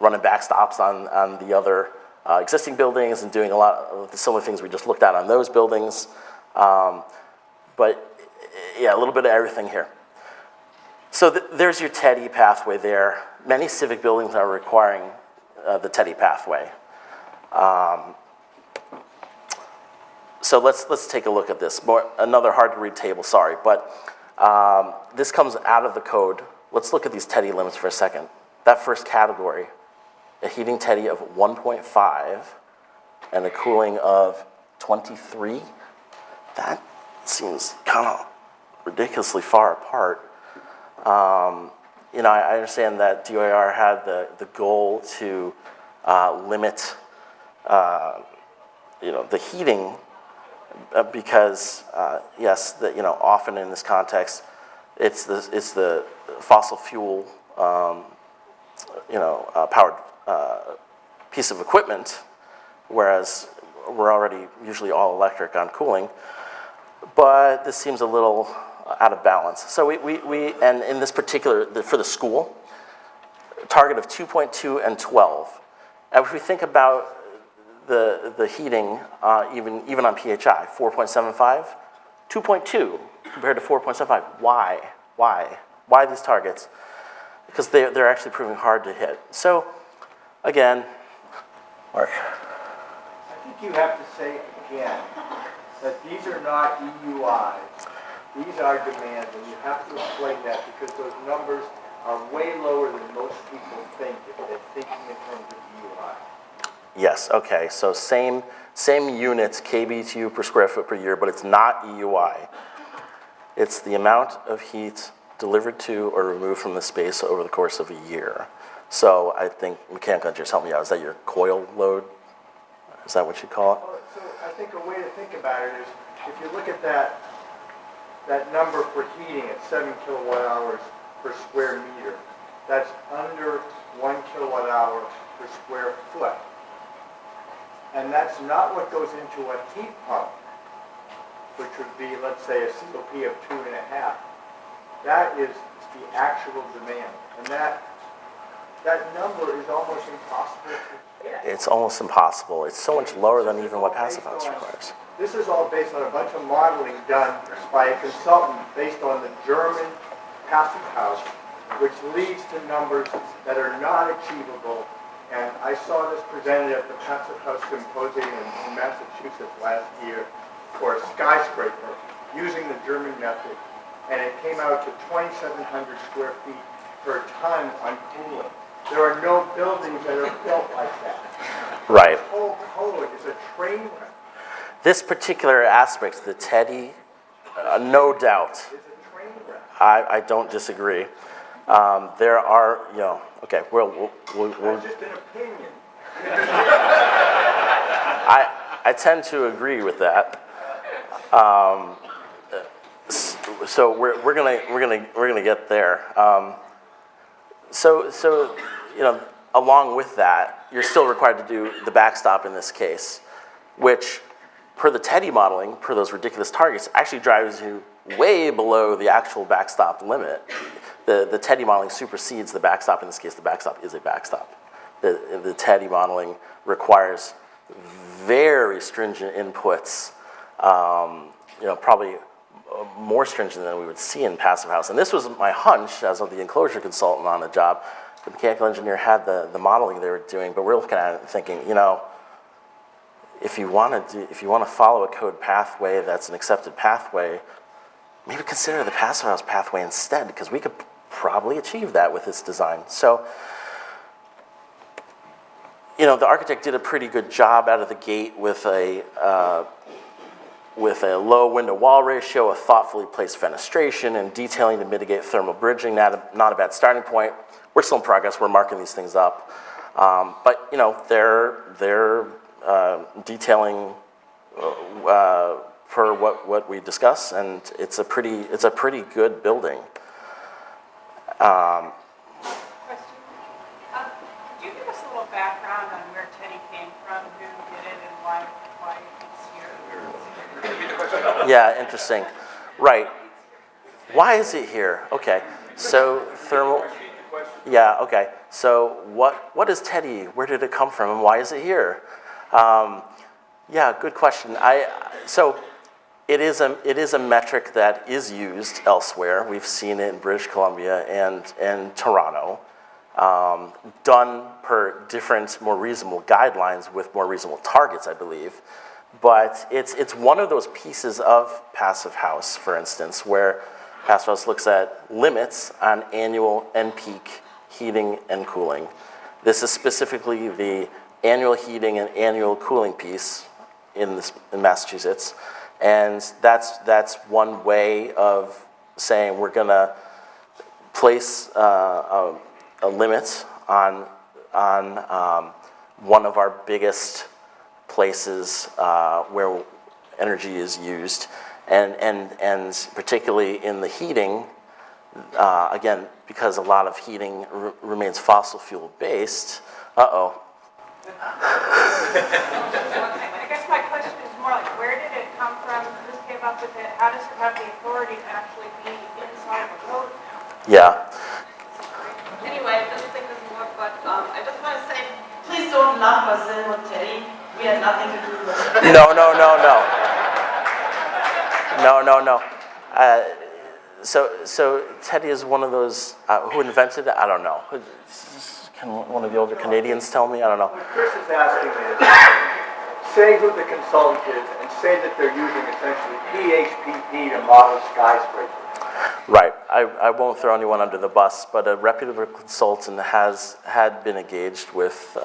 running backstops on the other existing buildings and doing a lot of the similar things we just looked at on those buildings. But yeah, a little bit of everything here. So there's your TEDI pathway there. Many civic buildings are requiring the TEDI pathway. So let's take a look at this. Another hard to read table, sorry, but this comes out of the code. Let's look at these TEDI limits for a second. That first category, a heating TEDI of 1.5 and a cooling of 23, that seems kind of ridiculously far apart. I understand that DOIR had the goal to limit, the heating because yes, often in this context, it's the fossil fuel, powered piece of equipment, whereas we're already usually all electric on cooling. But this seems a little out of balance. So we and in this particular, for the school, target of 2.2 and 12. And if we think about the heating, even on PHI, 4.75, 2.2 compared to 4.75. Why? Why these targets? Because they're actually proving hard to hit. So, again, Mark. I think you have to say again that these are not EUIs. These are demands, and you have to explain that because those numbers are way lower than most people think if they're thinking in terms of EUI. Yes, okay, so same units, kBTU per square foot per year, but it's not EUI. It's the amount of heat delivered to or removed from the space over the course of a year. So I think mechanical engineers, help me out, is that your coil load? Is that what you call it? So I think a way to think about it is if you look at that number for heating at 7 kilowatt hours per square meter, that's under 1 kilowatt hour per square foot. And that's not what goes into a heat pump, which would be, let's say, a COP of 2.5. That is the actual demand. And that number is almost impossible to get. It's almost impossible. It's so much lower than even what passive house requires. This is all based on a bunch of modeling done by a consultant based on the German passive house, which leads to numbers that are not achievable. And I saw this presented at the Passive House Symposium in Massachusetts last year for a skyscraper using the German method. And it came out to 2,700 square feet per ton on cooling. There are no buildings that are built like that. Right. The whole code is a train wreck. This particular aspect, the TEDI, no doubt. It's a train wreck. I don't disagree. There are, okay, we'll That's just an opinion. I tend to agree with that. So we're gonna get there. So along with that, you're still required to do the backstop in this case, which, per the TEDI modeling, per those ridiculous targets, actually drives you way below the actual backstop limit. The TEDI modeling supersedes the backstop. In this case, the backstop is a backstop. The TEDI modeling requires very stringent inputs, probably more stringent than we would see in passive house. And this was my hunch as of the enclosure consultant on the job. The mechanical engineer had the modeling they were doing, but we're looking at it and thinking, if you want to follow a code pathway that's an accepted pathway, maybe consider the passive house pathway instead, because we could probably achieve that with this design. So, the architect did a pretty good job out of the gate with a low window-wall ratio, a thoughtfully placed fenestration, and detailing to mitigate thermal bridging. Not a bad starting point. We're still in progress. We're marking these things up, but they're detailing per what we discuss, and it's a pretty good building. Question. Could you give us a little background on where TEDI came from, who did it, and why it's here? Yeah, interesting. Right. Why is it here? Okay. So thermal. Yeah. Okay. So what is TEDI? Where did it come from, and why is it here? Yeah, good question. So it is a metric that is used elsewhere. We've seen it in British Columbia and Toronto, done per different, more reasonable guidelines with more reasonable targets, I believe. But it's one of those pieces of passive house, for instance, where passive house looks at limits on annual and peak heating and cooling. This is specifically the annual heating and annual cooling piece in Massachusetts. And that's one way of saying we're going to place a limit on one of our biggest places where energy is used, and particularly in the heating, again, because a lot of heating remains fossil fuel based. I guess my question is more like, where did it come from? Who came up with it? How does it have the authority to actually be inside the code now? Yeah. Anyway, this thing doesn't look stuff was in with TEDI. We had nothing to do with it. No. No. So TEDI is one of those, who invented it? I don't know. Can one of the older Canadians tell me? I don't know. What Chris is asking is, say who the consultant is and say that they're using essentially PHPP to model skyscrapers. Right. I won't throw anyone under the bus, but a reputable consultant had been engaged with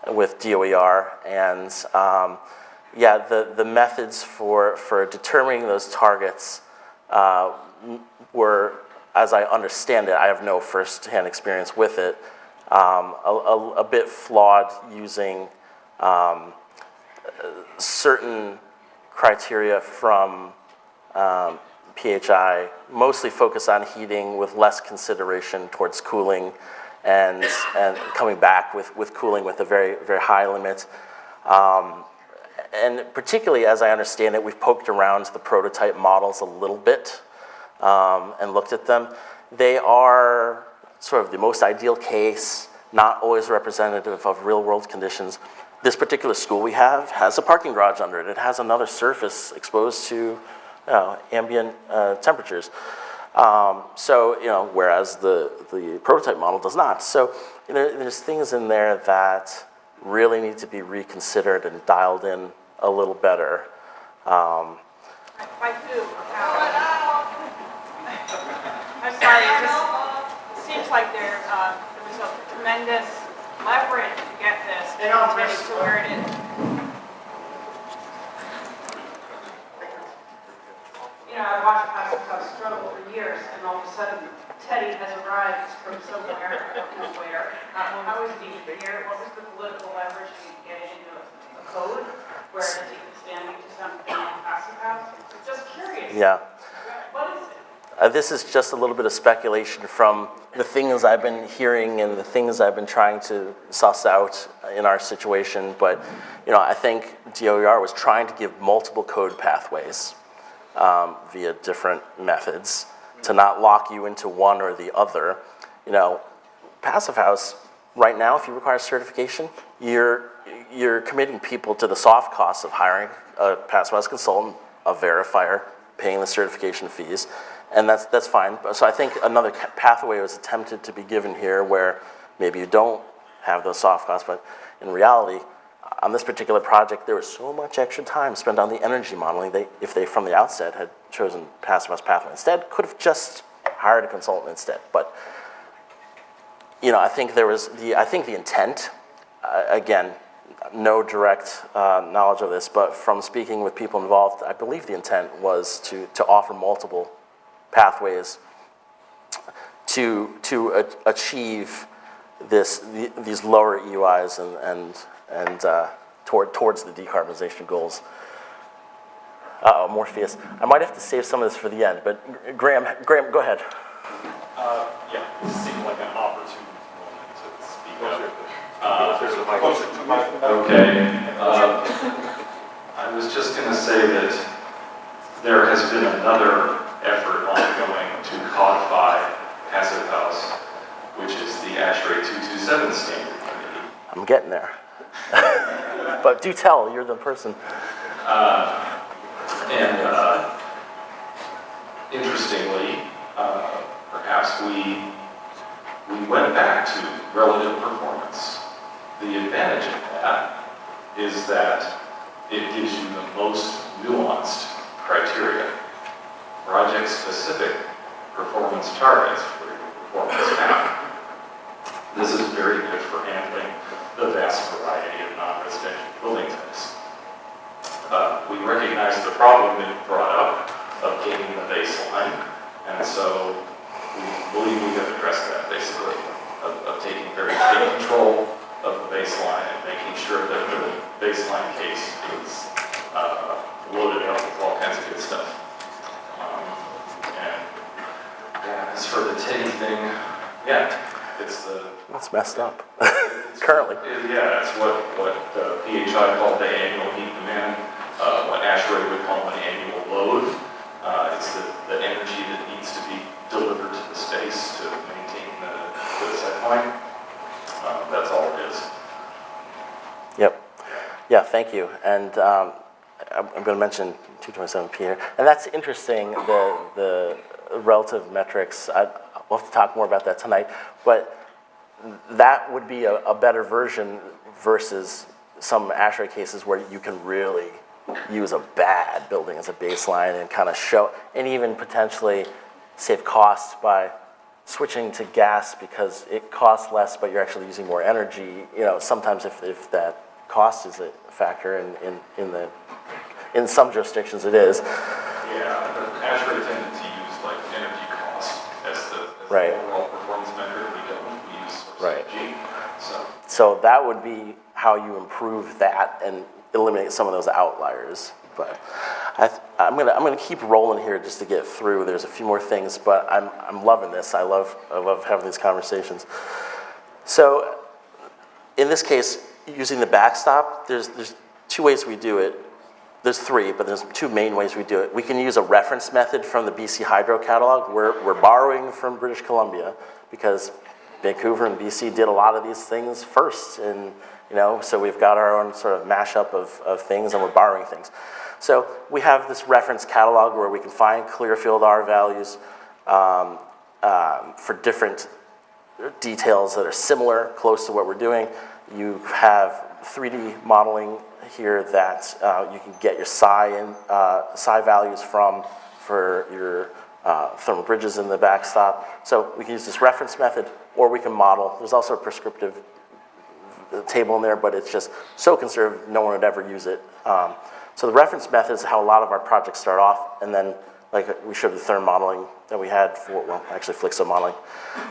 DOER, and the methods for determining those targets were, as I understand it, I have no first-hand experience with it, a bit flawed, using certain criteria from PHI, mostly focus on heating with less consideration towards cooling, and coming back with cooling with a very, very high limit. And particularly, as I understand it, we've poked around the prototype models a little bit and looked at them. They are sort of the most ideal case, not always representative of real-world conditions. This particular school we have has a parking garage under it. It has another surface exposed to ambient temperatures. Whereas the prototype model does not. So there's things in there that really need to be reconsidered and dialed in a little better. By who? I'm sorry, it seems like there was a tremendous leverage to get this committee to where it is. You know, I watched Pascal struggle for years, and all of a sudden, TEDI has arrived from somewhere, I don't know where. How was he here? What was the political leverage to get it into a code where it's even standing to something like Passive House? Just curious. Yeah. What is it? This is just a little bit of speculation from the things I've been hearing and the things I've been trying to suss out in our situation. But, I think DOER was trying to give multiple code pathways via different methods to not lock you into one or the other. Passive House, right now, if you require certification, you're committing people to the soft costs of hiring a Passive House consultant, a verifier, paying the certification fees, and that's fine. So I think another pathway was attempted to be given here where maybe you don't have those soft costs, but in reality, on this particular project, there was so much extra time spent on the energy modeling. If they from the outset had chosen Passive House pathway instead, could have just hired a consultant instead. But I think the intent, again, no direct knowledge of this, but from speaking with people involved, I believe the intent was to offer multiple pathways to achieve these lower EUIs and towards the decarbonization goals. More Phius. I might have to save some of this for the end, but Graham, go ahead. This seemed like an opportune moment to speak up. I was just going to say that there has been another effort ongoing to codify Passive House, which is the ASHRAE 227 standard committee. I'm getting there. But do tell, you're the person. Interestingly, perhaps we went back to relative performance. The advantage of that is that it gives you the most nuanced criteria, project-specific performance targets for your performance map. This is very good for handling the vast variety of non-residential building types. We recognize the problem that it brought up of getting the baseline, and so we believe we have addressed that basically, of taking very good control of the baseline and making sure that the baseline case is loaded up with all kinds of good stuff. As for the TEDI thing, That's messed up. Currently. It's what PHI called the annual heat demand, what ASHRAE would call an annual load. It's the energy that needs to be delivered to the space to maintain the set point. That's all it is. and I'm going to mention 227P here. And that's interesting, the relative metrics. We'll have to talk more about that tonight. But that would be a better version versus some ASHRAE cases where you can really use a bad building as a baseline and kind of show, and even potentially save costs by switching to gas because it costs less, but you're actually using more energy. You know, sometimes if that cost is a factor, in some jurisdictions it is. Yeah, but ASHRAE tended to use like energy cost as the Right. overall performance metric. We use source Right. G. So that would be how you improve that and eliminate some of those outliers. But I'm gonna keep rolling here just to get through. There's a few more things, but I'm loving this. I love having these conversations. So in this case, using the backstop, there's two ways we do it. There's three, but there's two main ways we do it. We can use a reference method from the BC Hydro catalog. We're borrowing from British Columbia because Vancouver and BC did a lot of these things first, and so we've got our own sort of mashup of things, and we're borrowing things. So we have this reference catalog where we can find Clearfield R values for different details that are similar, close to what we're doing. You have 3D modeling here that you can get your psi values from for your thermal bridges in the backstop. So we can use this reference method, or we can model. There's also a prescriptive table in there, but it's just so conservative, no one would ever use it. So the reference method is how a lot of our projects start off, and then like we showed the therm modeling that we had for, well, actually Flixo modeling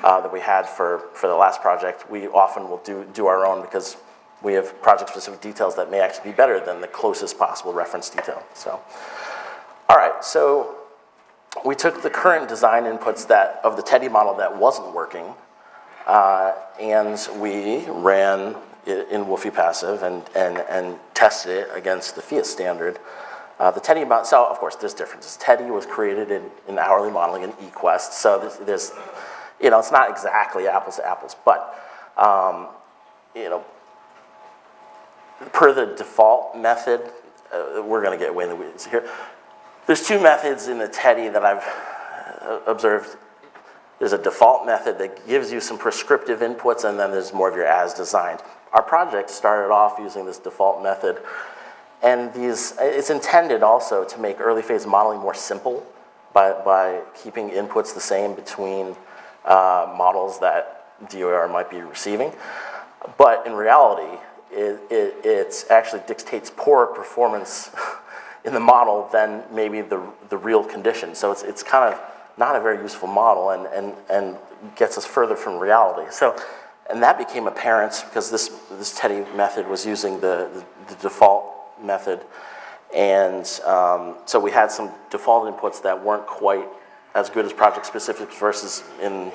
that we had for the last project. We often will do our own because we have project-specific details that may actually be better than the closest possible reference detail. So, all right, so we took the current design inputs of the TEDI model that wasn't working, and we ran it in Woofy Passive and tested it against the Phius standard. The TEDI model, so of course there's differences. TEDI was created in hourly modeling in eQuest, so there's it's not exactly apples to apples, but per the default method, we're going to get way in the weeds here. There's two methods in the TEDI that I've observed. There's a default method that gives you some prescriptive inputs, and then there's more of your as designed. Our project started off using this default method, and it's intended also to make early phase modeling more simple by keeping inputs the same between models that DOR might be receiving. But in reality, it actually dictates poorer performance in the model than maybe the real condition. So it's kind of not a very useful model and gets us further from reality. So, and that became apparent because this TEDI method was using the default method. And so we had some default inputs that weren't quite as good as project specifics versus in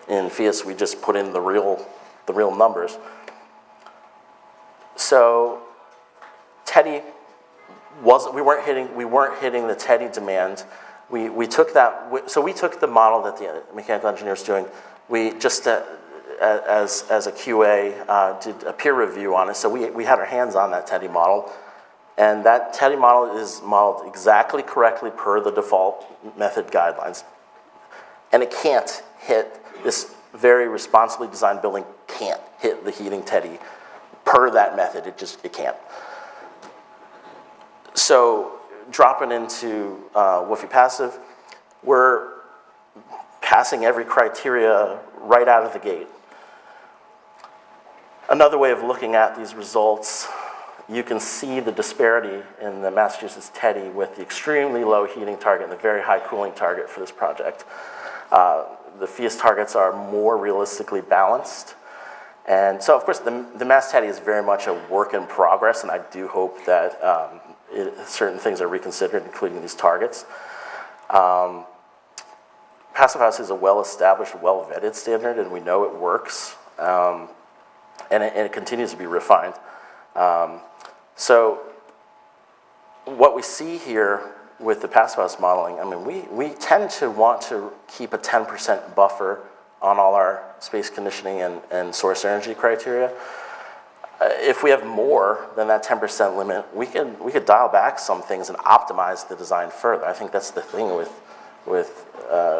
Phius, we just put in the real numbers. So TEDI we weren't hitting the TEDI demand. We took that, so we took the model that the mechanical engineer was doing. We just, as a QA, did a peer review on it. So we had our hands on that TEDI model. And that TEDI model is modeled exactly correctly per the default method guidelines. And it can't hit, this very responsibly designed building can't hit the heating TEDI per that method. It can't. So dropping into Woofy Passive, we're passing every criteria right out of the gate. Another way of looking at these results, you can see the disparity in the Massachusetts TEDI with the extremely low heating target and the very high cooling target for this project. The Phius targets are more realistically balanced. And so, of course, the Mass TEDI is very much a work in progress, and I do hope that certain things are reconsidered, including these targets. Passive House is a well-established, well-vetted standard, and we know it works, and it continues to be refined. So what we see here with the Passive House modeling, I mean, we tend to want to keep a 10% buffer on all our space conditioning and source energy criteria. if we have more than that 10% limit, we could dial back some things and optimize the design further. I think that's the thing with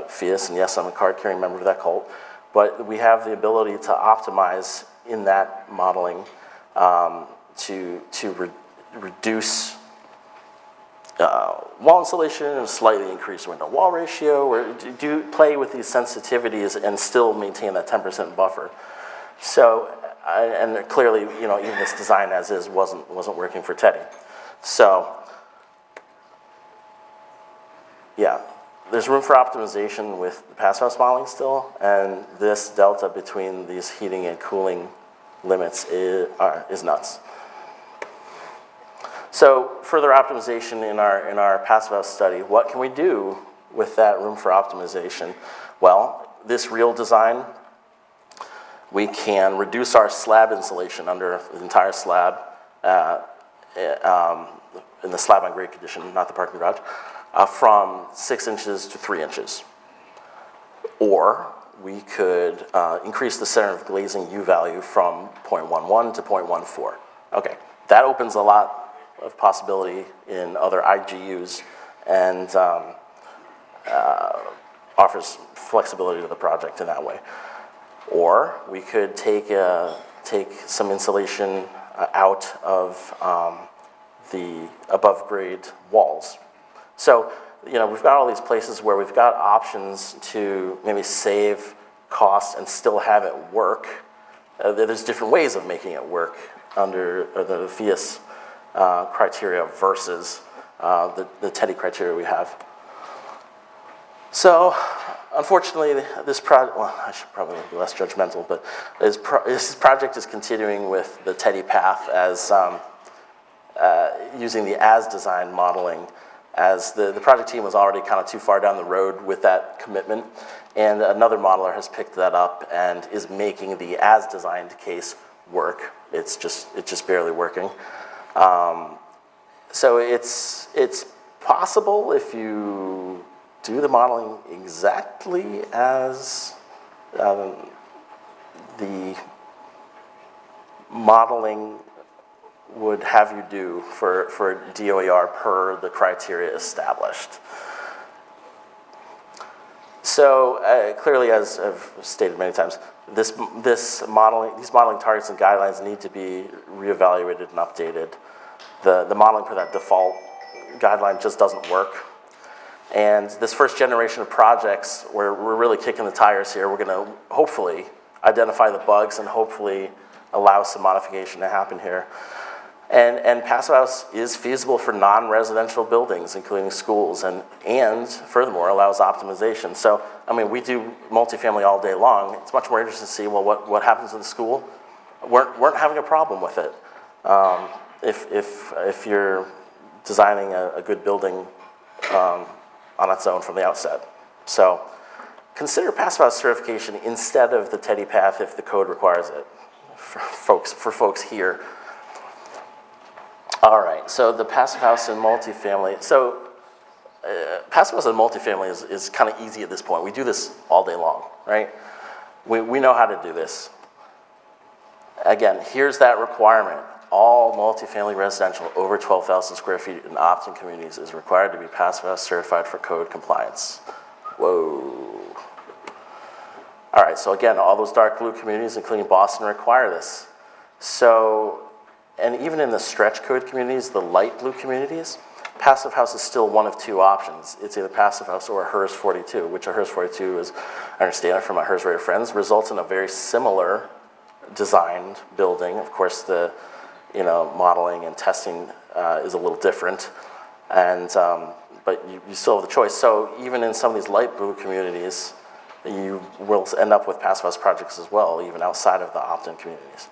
Phius, and yes, I'm a card-carrying member of that cult, but we have the ability to optimize in that modeling to reduce wall insulation and slightly increase window wall ratio, or do play with these sensitivities and still maintain that 10% buffer. So, and clearly, you know, even this design as is wasn't working for TEDI. So, yeah, there's room for optimization with the passive house modeling still, and this delta between these heating and cooling limits is nuts. So further optimization in our passive house study, what can we do with that room for optimization? Well, this real design, we can reduce our slab insulation under the entire slab, in the slab on grade condition, not the parking garage, from 6 inches to 3 inches. Or we could increase the center of glazing U value from 0.11 to 0.14. Okay, that opens a lot of possibility in other IGUs and offers flexibility to the project in that way. Or we could take some insulation out of the above grade walls. So, you know, we've got all these places where we've got options to maybe save costs and still have it work. There's different ways of making it work under the Phius criteria versus the TEDI criteria we have. So, unfortunately, this project, well, I should probably be less judgmental, but this project is continuing with the TEDI path as using the as-designed modeling, as the project team was already kind of too far down the road with that commitment, and another modeler has picked that up and is making the as-designed case work. It's just barely working. So it's possible if you do the modeling exactly as the modeling would have you do for DOER per the criteria established. So clearly, as I've stated many times, these modeling targets and guidelines need to be reevaluated and updated. The modeling per that default guideline just doesn't work. And this first generation of projects, where we're really kicking the tires here, we're going to hopefully identify the bugs and hopefully allow some modification to happen here. And passive house is feasible for non-residential buildings, including schools, and furthermore allows optimization. So, I mean, we do multifamily all day long. It's much more interesting to see, well, what happens in the school? Weren't having a problem with it. If you're designing a good building on its own from the outset. So consider passive house certification instead of the TEDI path if the code requires it for folks here. All right, so the passive house and multifamily. So passive house and multifamily is kind of easy at this point. We do this all day long, right? We know how to do this. Again, here's that requirement. All multifamily residential over 12,000 square feet in opt-in communities is required to be passive house certified for code compliance. Whoa. All right, so again, all those dark blue communities, including Boston, require this. So, and even in the stretch code communities, the light blue communities, passive house is still one of two options. It's either passive house or a HERS 42, which a HERS 42 is, I understand it from my HERS rated friends, results in a very similar designed building. Of course, the modeling and testing is a little different, and but you still have the choice. So even in some of these light blue communities, you will end up with passive house projects as well, even outside of the opt-in communities.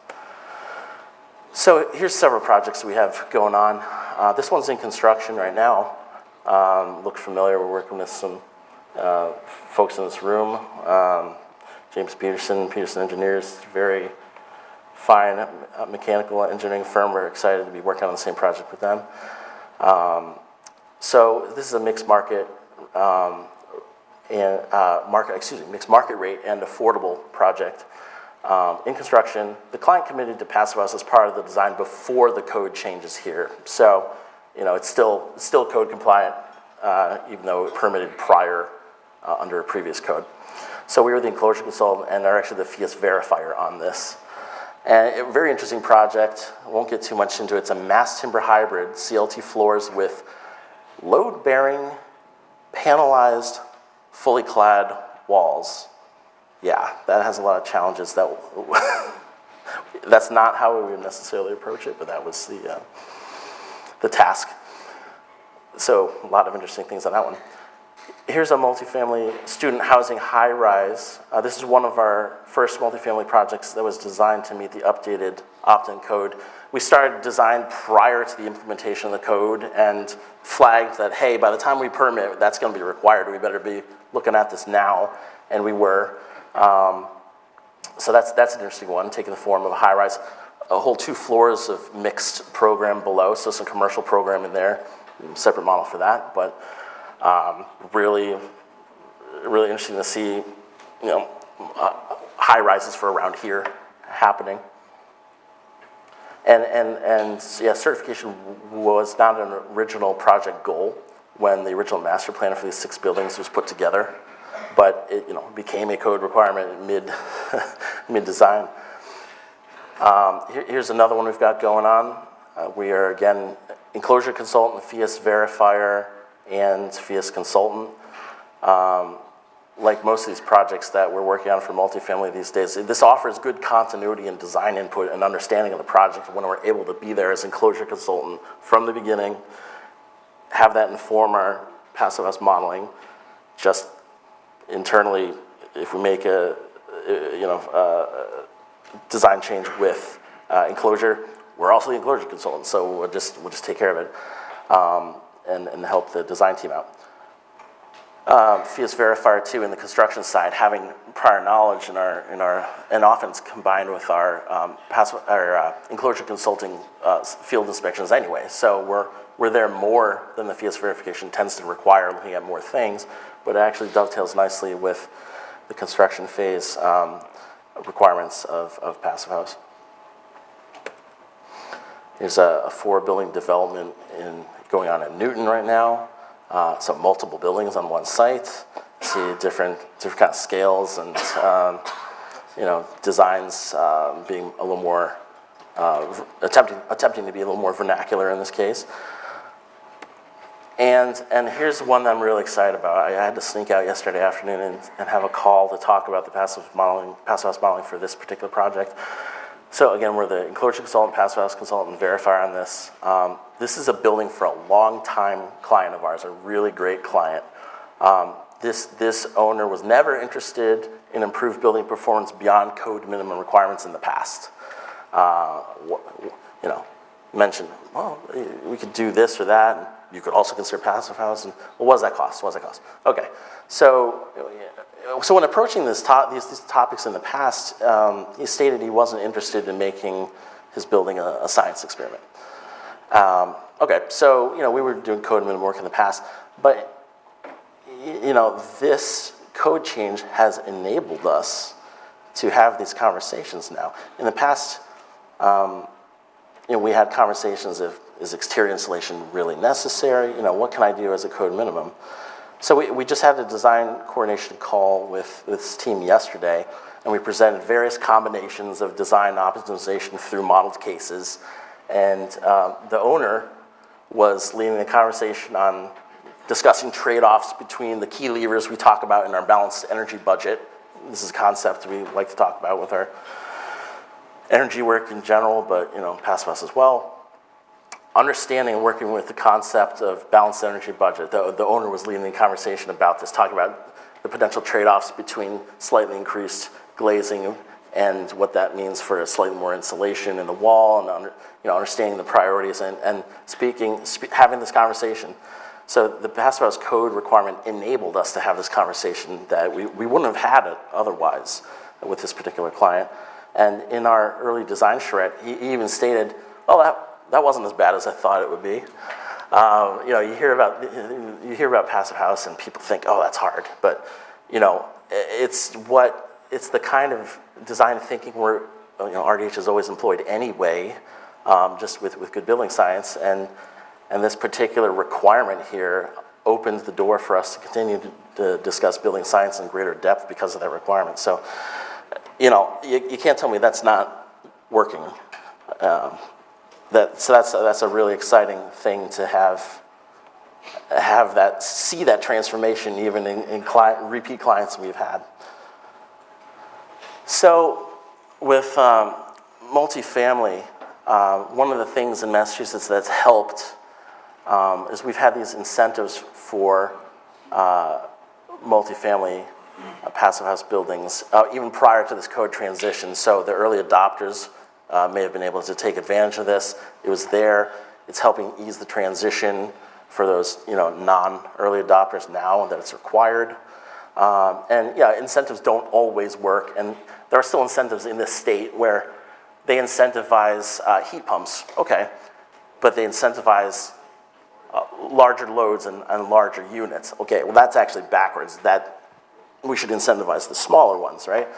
So here's several projects we have going on. This one's in construction right now. Look familiar, we're working with some folks in this room. James Peterson Engineers, very fine mechanical engineering firm. We're excited to be working on the same project with them. So this is a mixed market mixed market rate and affordable project. in construction. The client committed to Passive House as part of the design before the code changes here. So, it's still code compliant, even though it permitted prior under a previous code. So we were the enclosure consultant and are actually the Phius verifier on this. And a very interesting project. I won't get too much into it. It's a mass timber hybrid, CLT floors with load-bearing, panelized, fully clad walls. Yeah, that has a lot of challenges. That's not how we would necessarily approach it, but that was the task. So a lot of interesting things on that one. Here's a multifamily student housing high-rise. This is one of our first multifamily projects that was designed to meet the updated opt-in code. We started design prior to the implementation of the code and flagged that, hey, by the time we permit, that's going to be required. We better be looking at this now, and we were. So that's an interesting one, taking the form of a high-rise. A whole 2 floors of mixed program below, so some commercial program in there. Separate model for that, but really interesting to see, high rises for around here happening. And yeah, certification was not an original project goal when the original master plan for these 6 buildings was put together, but it became a code requirement mid-design. Here's another one we've got going on. We are, again, enclosure consultant, Phius verifier, and Phius consultant. Like most of these projects that we're working on for multifamily these days, this offers good continuity and design input and understanding of the project when we're able to be there as enclosure consultant from the beginning, have that inform our Passive House modeling. Just internally, if we make a design change with enclosure, we're also the enclosure consultant, so we'll just take care of it and help the design team out. Phius verifier too in the construction side, having prior knowledge and often it's combined with our enclosure consulting field inspections anyway. So we're there more than the Phius verification tends to require, looking at more things, but it actually dovetails nicely with the construction phase requirements of Passive House. There's a 4-building development going on in Newton right now. So multiple buildings on one site. See different kind of scales and designs being a little more attempting to be a little more vernacular in this case. And here's one that I'm really excited about. I had to sneak out yesterday afternoon and have a call to talk about the Passive House modeling for this particular project. So again, we're the enclosure consultant, Passive House consultant, verifier on this. This is a building for a long-time client of ours, a really great client. This owner was never interested in improved building performance beyond code minimum requirements in the past. Mentioned, well, we could do this or that. And you could also consider Passive House. And well, what does that cost? What does that cost? Okay, so when approaching these topics in the past, he stated he wasn't interested in making his building a science experiment. Okay, so we were doing code minimum work in the past, but this code change has enabled us to have these conversations now. In the past, we had conversations of, is exterior insulation really necessary? What can I do as a code minimum? So we just had a design coordination call with this team yesterday, and we presented various combinations of design optimization through modeled cases. And the owner was leading the conversation on discussing trade-offs between the key levers we talk about in our balanced energy budget. This is a concept we like to talk about with our energy work in general, but Passive House as well. Understanding and working with the concept of balanced energy budget. The owner was leading the conversation about this, talking about the potential trade-offs between slightly increased glazing and what that means for a slightly more insulation in the wall, and understanding the priorities and having this conversation. So the Passive House code requirement enabled us to have this conversation that we wouldn't have had it otherwise with this particular client. And in our early design charrette, he even stated, "Oh, that wasn't as bad as I thought it would be." You hear about Passive House and people think, "Oh, that's hard," but it's what it's the kind of design thinking where RDH is always employed anyway, just with good building science, and this particular requirement here opens the door for us to continue to discuss building science in greater depth because of that requirement. So, you can't tell me that's not working. So that's a really exciting thing to have that, see that transformation even in repeat clients we've had. So with multifamily, one of the things in Massachusetts that's helped is we've had these incentives for multifamily passive house buildings, even prior to this code transition. So the early adopters may have been able to take advantage of this. It was there. It's helping ease the transition for those non-early adopters now that it's required. And yeah, incentives don't always work, and there are still incentives in this state where they incentivize heat pumps, okay, but they incentivize larger loads and larger units. Okay, well that's actually backwards. That we should incentivize the smaller ones, right?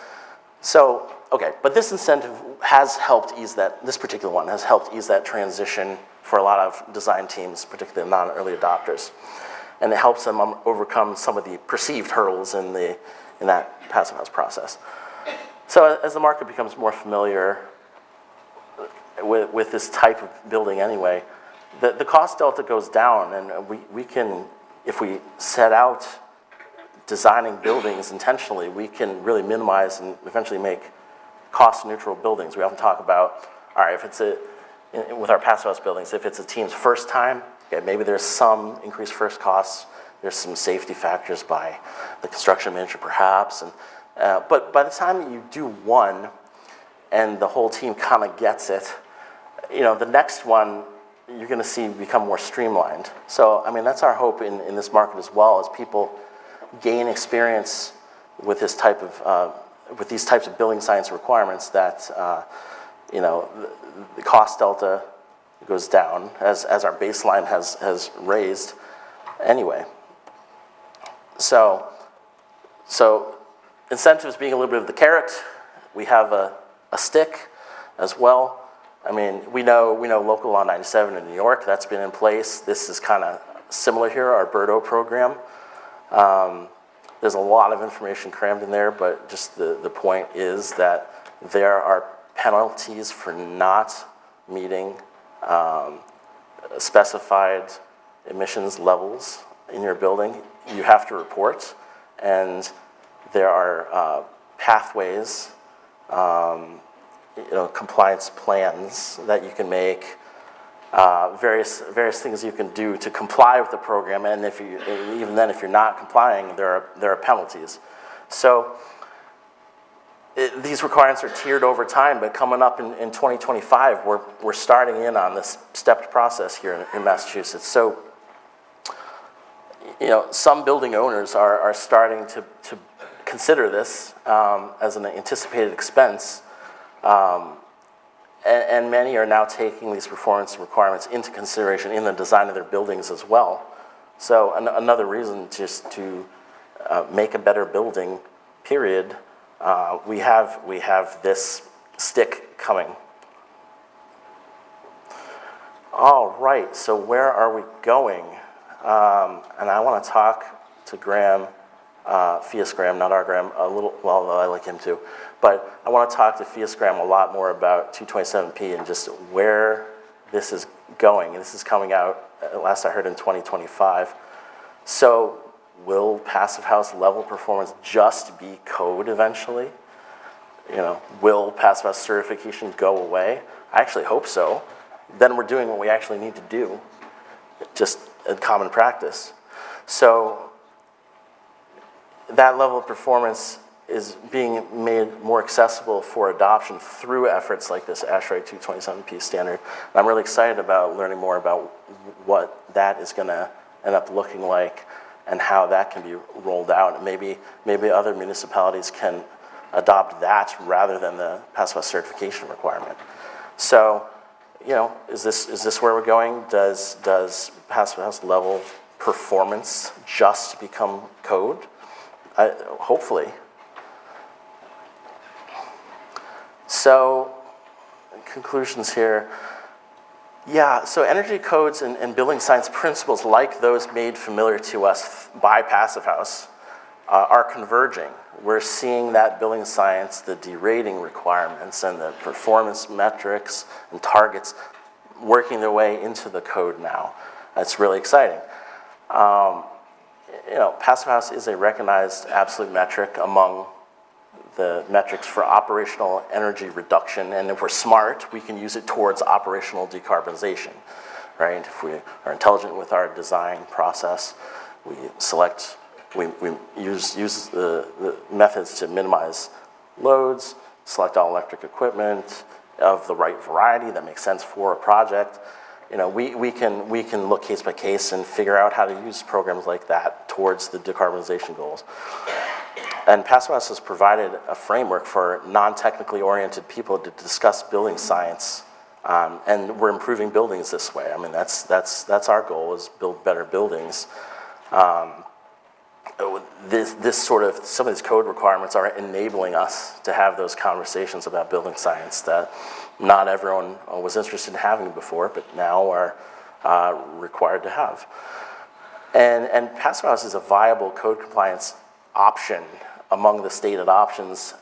So, okay, but this incentive has helped ease that, this particular one has helped ease that transition for a lot of design teams, particularly non-early adopters. And it helps them overcome some of the perceived hurdles in that passive house process. So as the market becomes more familiar with this type of building anyway, the cost delta goes down, and we can, if we set out designing buildings intentionally, we can really minimize and eventually make cost-neutral buildings. We often talk about, all right, if it's with our passive house buildings, if it's a team's first time, okay, maybe there's some increased first costs, there's some safety factors by the construction manager perhaps, but by the time you do one and the whole team kind of gets it, the next one you're going to see become more streamlined. So, I mean, that's our hope in this market as well, as people gain experience with this type of with these types of building science requirements, that the cost delta goes down as our baseline has raised anyway. So incentives being a little bit of the carrot, we have a stick as well. I mean, we know local law 97 in New York, that's been in place. This is kind of similar here, our BIRDO program. There's a lot of information crammed in there, but just the point is that there are penalties for not meeting specified emissions levels in your building. You have to report, and there are pathways, compliance plans that you can make, various things you can do to comply with the program, and even then, if you're not complying, there are penalties. So these requirements are tiered over time, but coming up in 2025, we're starting in on this stepped process here in Massachusetts. So some building owners are starting to consider this as an anticipated expense. And many are now taking these performance requirements into consideration in the design of their buildings as well. So another reason just to make a better building, period, we have this stick coming. All right, so where are we going? And I want to talk to Graham, Phius Graham, not our Graham, a little, well, I like him too. But I want to talk to Phius Graham a lot more about 227P and just where this is going. And this is coming out, last I heard, in 2025. So will passive house level performance just be code eventually? Will passive house certification go away? I actually hope so. Then we're doing what we actually need to do, just in common practice. So that level of performance is being made more accessible for adoption through efforts like this ASHRAE 227P standard. And I'm really excited about learning more about what that is going to end up looking like and how that can be rolled out. And maybe other municipalities can adopt that rather than the passive house certification requirement. So, is this where we're going? Does passive house level performance just become code? Hopefully. So, conclusions here. Yeah, so energy codes and building science principles, like those made familiar to us by Passive House, are converging. We're seeing that building science, the derating requirements and the performance metrics and targets working their way into the code now. That's really exciting. Passive House is a recognized absolute metric among the metrics for operational energy reduction, and if we're smart, we can use it towards operational decarbonization, right? If we are intelligent with our design process, we use the methods to minimize loads, select all electric equipment of the right variety that makes sense for a project. We can look case by case and figure out how to use programs like that towards the decarbonization goals. And Passive House has provided a framework for non-technically oriented people to discuss building science, and we're improving buildings this way. I mean, that's our goal, is build better buildings. Some of these code requirements are enabling us to have those conversations about building science that not everyone was interested in having before, but now are required to have. And Passive House is a viable code compliance option among the stated options,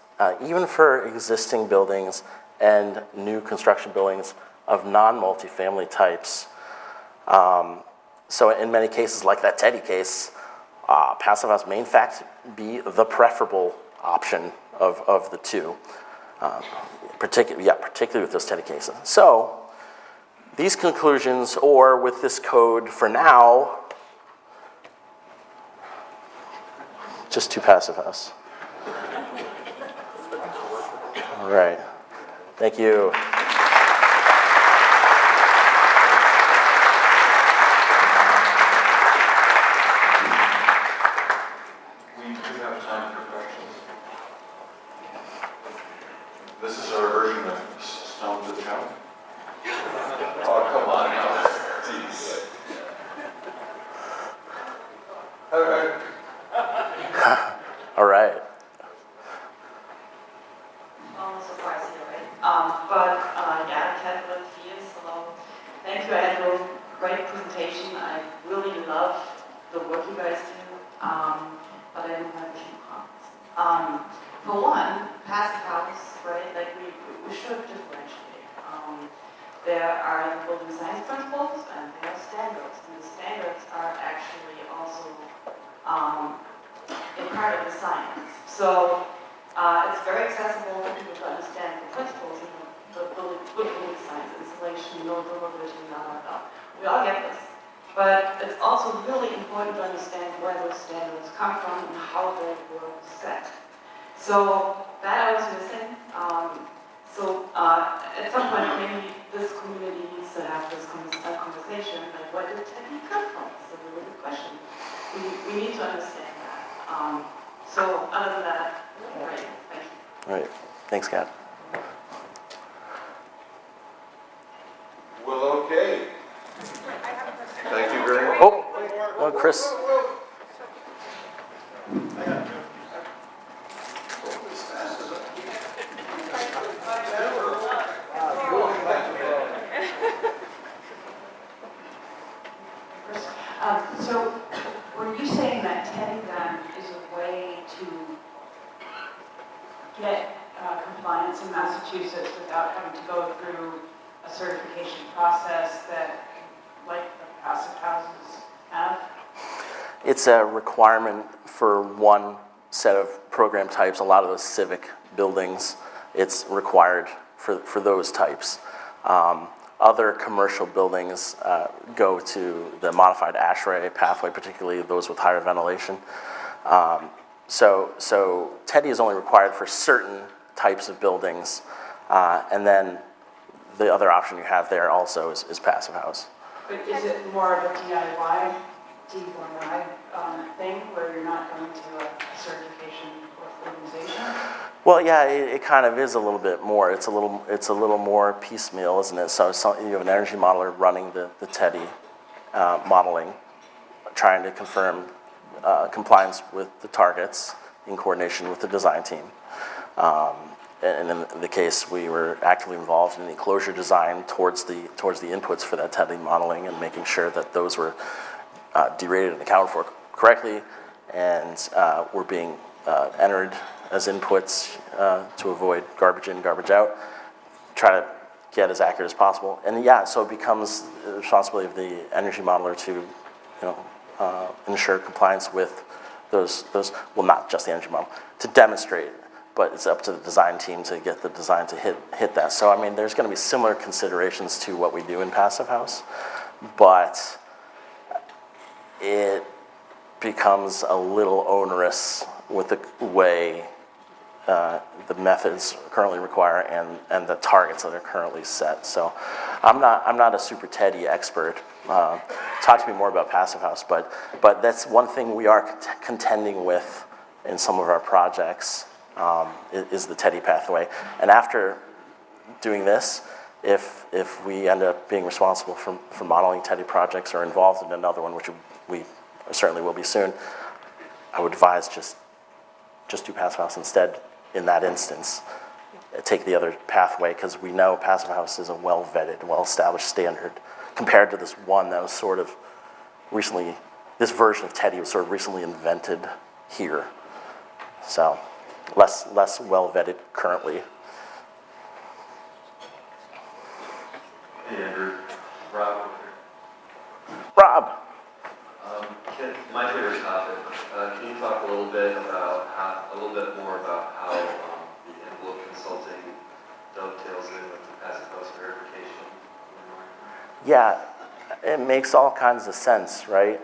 even for existing buildings and new construction buildings of non-multifamily types. So in many cases, like that TEDI case, Passive House may in fact be the preferable option of the two, particularly with those TEDI cases. So these conclusions, or with this code for now, just to Passive House. All right. Thank you. We do have time for questions. This is our version of Stone to the Challenge. Oh, come on now. Jeez. All right. Almost surprised here, right? Catherine, Phius, hello. Thank you. I had a great presentation. I really love the work you guys do, but I don't have a few comments. For one, Passive House, right? Like we should differentiate. There are the building science principles and there are standards, and the standards are actually also a part of the science. So it's very accessible for people to understand the principles of the building science, installation, no durability, blah, blah, blah. We all get this. But it's also really important to understand where those standards come from and how they were set. So that I was missing. At some point, maybe this community needs to have this conversation, like where did TEDI come from? It's a really good question. We need to understand that. So other than that, great, thank you. All right. Thanks, Kat. Well, okay. Thank you very much. Oh, Chris. So were you saying that TEDI then is a way to get compliance in Massachusetts without having to go through a certification process that, like the Passive Houses have? It's a requirement for one set of program types. A lot of those civic buildings, it's required for those types. Other commercial buildings go to the modified ASHRAE pathway, particularly those with higher ventilation. So TEDI is only required for certain types of buildings, and then the other option you have there also is Passive House. But is it more of a DIY thing where you're not going to a certification organization? Well, yeah, it kind of is a little bit more. It's a little more piecemeal, isn't it? So you have an energy modeler running the TEDI modeling, trying to confirm compliance with the targets in coordination with the design team. and in the case, we were actively involved in the enclosure design towards the inputs for that TEDI modeling and making sure that those were derated and accounted for correctly and were being entered as inputs to avoid garbage in, garbage out. Try to get as accurate as possible. And yeah, so it becomes the responsibility of the energy modeler to, ensure compliance with those, well, not just the energy model, to demonstrate it, but it's up to the design team to get the design to hit that. So, I mean, there's gonna be similar considerations to what we do in Passive House, but it becomes a little onerous with the way the methods currently require and the targets that are currently set. So I'm not a super TEDI expert. Talk to me more about Passive House, but that's one thing we are contending with in some of our projects is the TEDI pathway. And after doing this, if we end up being responsible for modeling TEDI projects or involved in another one, which we certainly will be soon, I would advise just do Passive House instead in that instance. Take the other pathway, because we know Passive House is a well-vetted, well-established standard compared to this one that was sort of recently, this version of TEDI was sort of recently invented here. So less well-vetted currently. Hey Andrew, Rob. Rob. My favorite topic. Can you talk a little bit more about how the envelope consulting dovetails in with the passive house verification? Yeah, it makes all kinds of sense, right?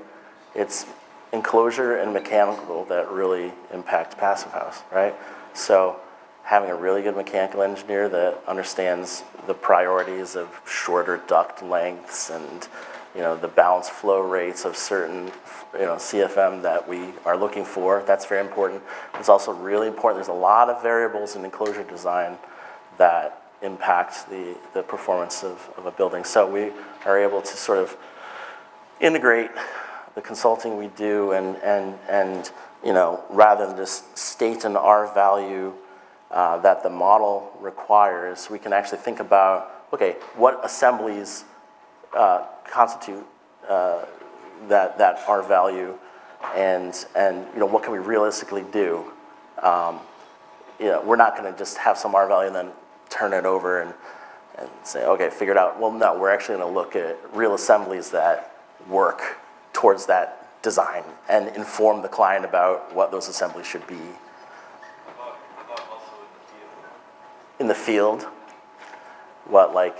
It's enclosure and mechanical that really impact Passive House, right? So having a really good mechanical engineer that understands the priorities of shorter duct lengths and the balanced flow rates of certain CFM that we are looking for, that's very important. It's also really important, there's a lot of variables in enclosure design that impact the performance of a building. So we are able to sort of integrate the consulting we do and rather than just state an R value that the model requires, we can actually think about, okay, what assemblies constitute that R value, and what can we realistically do? We're not going to just have some R value and then turn it over and say, okay, figure it out. Well, no, we're actually going to look at real assemblies that work towards that design and inform the client about what those assemblies should be. About also In the field, what, like,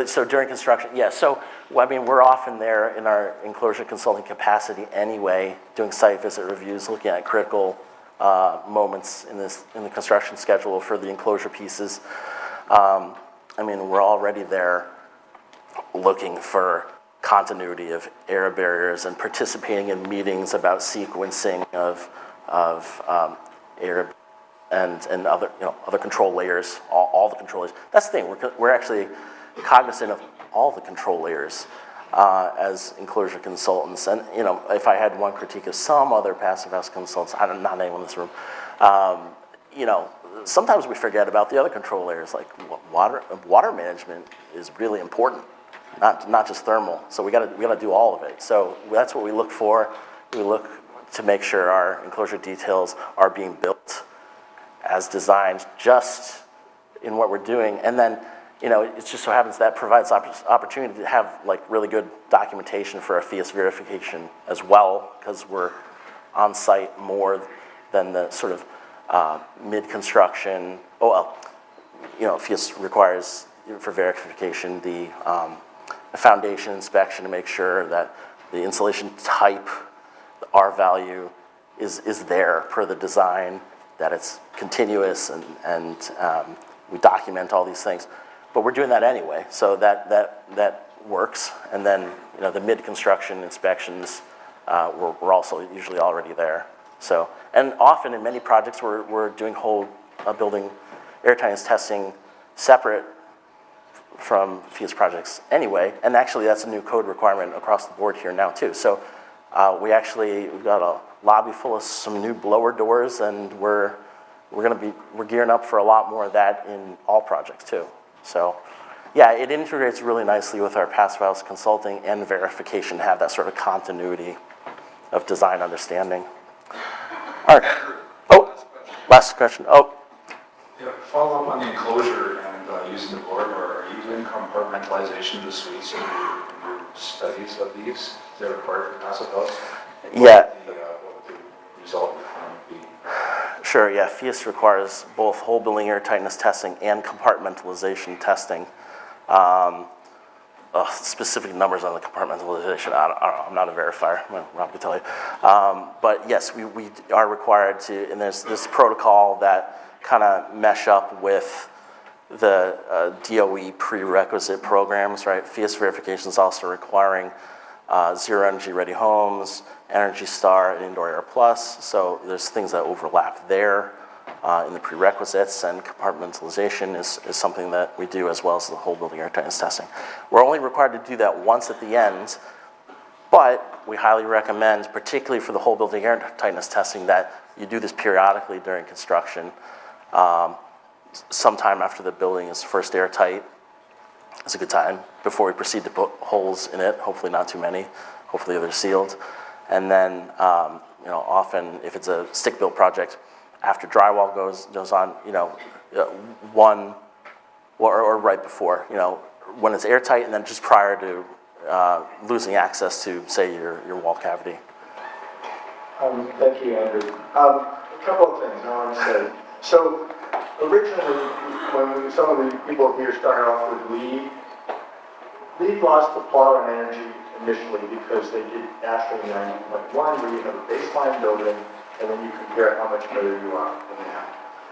so during construction, yeah. So, I mean, we're often there in our enclosure consulting capacity anyway, doing site visit reviews, looking at critical moments in the construction schedule for the enclosure pieces. I mean, we're already there looking for continuity of air barriers and participating in meetings about sequencing of air and other other control layers, all the control layers. That's the thing. We're actually cognizant of all the control layers as enclosure consultants. And if I had one critique of some other passive house consultants, not anyone in this room, sometimes we forget about the other control layers. Like water management is really important, not just thermal. So we gotta do all of it. So that's what we look for. We look to make sure our enclosure details are being built as designed, just in what we're doing. And then, it just so happens that provides opportunity to have like really good documentation for our Phius verification as well, because we're on site more than the sort of mid-construction. Phius requires for verification the foundation inspection to make sure that the insulation type, the R value, is there per the design, that it's continuous, and we document all these things. But we're doing that anyway, so that works. And then the mid-construction inspections, we're also usually already there. So, and often in many projects we're doing whole building airtightness testing separate from Phius projects anyway. And actually that's a new code requirement across the board here now too. So we've got a lobby full of some new blower doors, and we're we're gearing up for a lot more of that in all projects too. So, yeah, it integrates really nicely with our passive house consulting and verification to have that sort of continuity of design understanding. All right. Oh, last question. Oh. Yeah, follow up on the enclosure and using the board, or are you doing compartmentalization of the suites in your studies of these? Is that required for passive house? Yeah. What would the result be? Sure, yeah, Phius requires both whole building air tightness testing and compartmentalization testing. Specific numbers on the compartmentalization, I'm not a verifier, Rob can tell you. But yes, we are required to, and there's this protocol that kind of mesh up with the DOE prerequisite programs, right? Phius verification is also requiring zero energy ready homes, Energy Star, and Indoor Air Plus. So there's things that overlap there in the prerequisites, and compartmentalization is something that we do as well as the whole building air tightness testing. We're only required to do that once at the end, but we highly recommend, particularly for the whole building air tightness testing, that you do this periodically during construction. Sometime after the building is first airtight is a good time before we proceed to put holes in it, hopefully not too many, hopefully they're sealed. And then, often if it's a stick-built project, after drywall goes on, one, or right before, when it's airtight, and then just prior to losing access to, say, your wall cavity. Thank you, Andrew. A couple of things I want to say. So originally, when some of the people here started off with LEED lost the plot on energy initially because they did ASHRAE 90.1, where you have a baseline building, and then you compare how much better you are than that.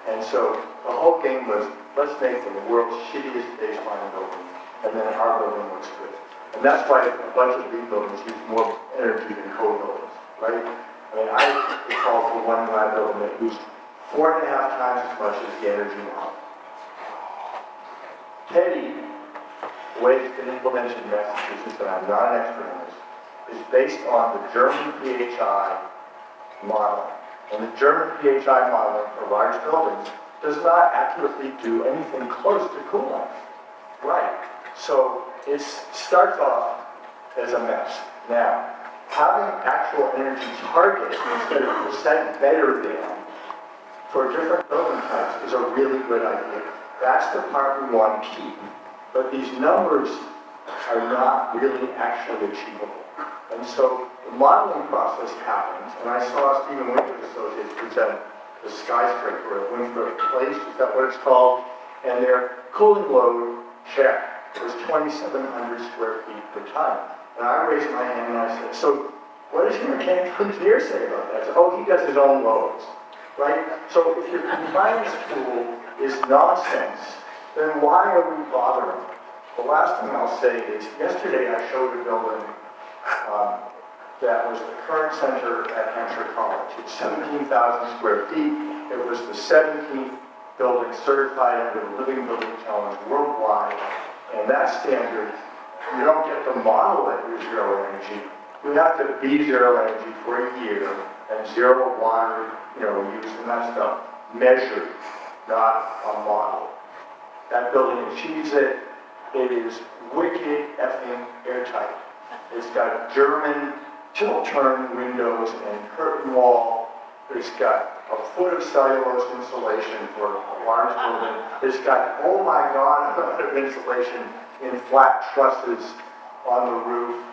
And so the whole game was, let's make the world's shittiest baseline building, and then our building looks good. And that's why a bunch of LEED buildings use more energy than code buildings, right? I mean, I recall for one guy building that used 4.5 times as much as the energy model. TEDI, the way it's been implemented in Massachusetts, and I'm not an expert in this, is based on the German PHI model. And the German PHI modeling for large buildings does not accurately do anything close to cooling. Right. So it starts off as a mess. Now, having actual energy targets instead of percent better than for different building types is a really good idea. That's the part we want to keep. But these numbers are not really actually achievable. And so the modeling process happens, and I saw Stephen Winter's associates present the skyscraper at Winthrop Place, is that what it's called? And their cooling load check was 2,700 square feet per ton. And I raised my hand and I said, so what does your mechanical engineer say about that? I said, oh, he does his own loads, right? So if your compliance tool is nonsense, then why are we bothering? The last thing I'll say is, yesterday I showed a building that was the current center at Hampshire College. It's 17,000 square feet. It was the 17th building certified under the Living Building Challenge worldwide. And that standard, you don't get to model that you're zero energy. You have to be zero energy for a year and zero water, use and that stuff measured, not a model. That building achieves it. It is wicked effing airtight. It's got German tilt-turn windows and curtain wall. It's got a foot of cellulose insulation for a large building. It's got, oh my God, a lot of insulation in flat trusses on the roof.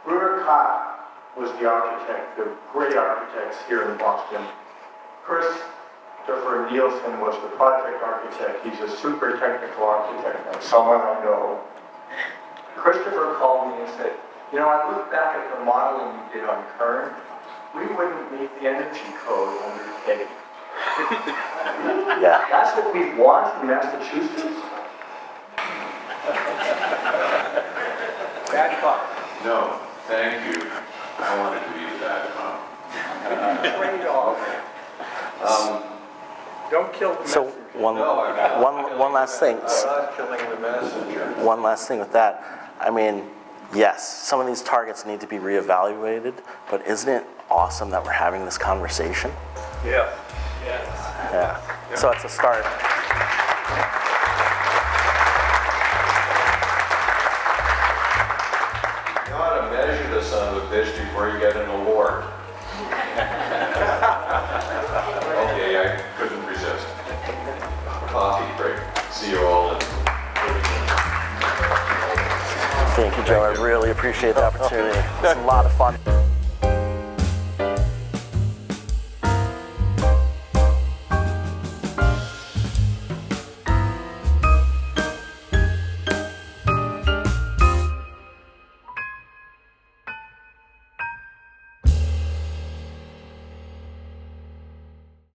Brewer Cott was the architect, the great architects here in Boston. Christopher Nielsen was the project architect. He's a super technical architect, like someone I know. Christopher called me and said, I look back at the modeling you did on Kern. We wouldn't meet the energy code under TEDI. Yeah. That's what we want in Massachusetts? Bad cop. No, thank you. I wanted to be the bad cop. Trade-off. Don't kill the So messenger. one last thing. I'm not killing the messenger. One last thing with that. I mean, yes, some of these targets need to be reevaluated, but isn't it awesome that we're having this conversation? Yeah. Yeah. So it's a start. You ought to measure the son of a bitch before you get an award. Okay, I couldn't resist. Coffee break. See you all in. Thank you, Joe. I really appreciate the opportunity. It's a lot of fun.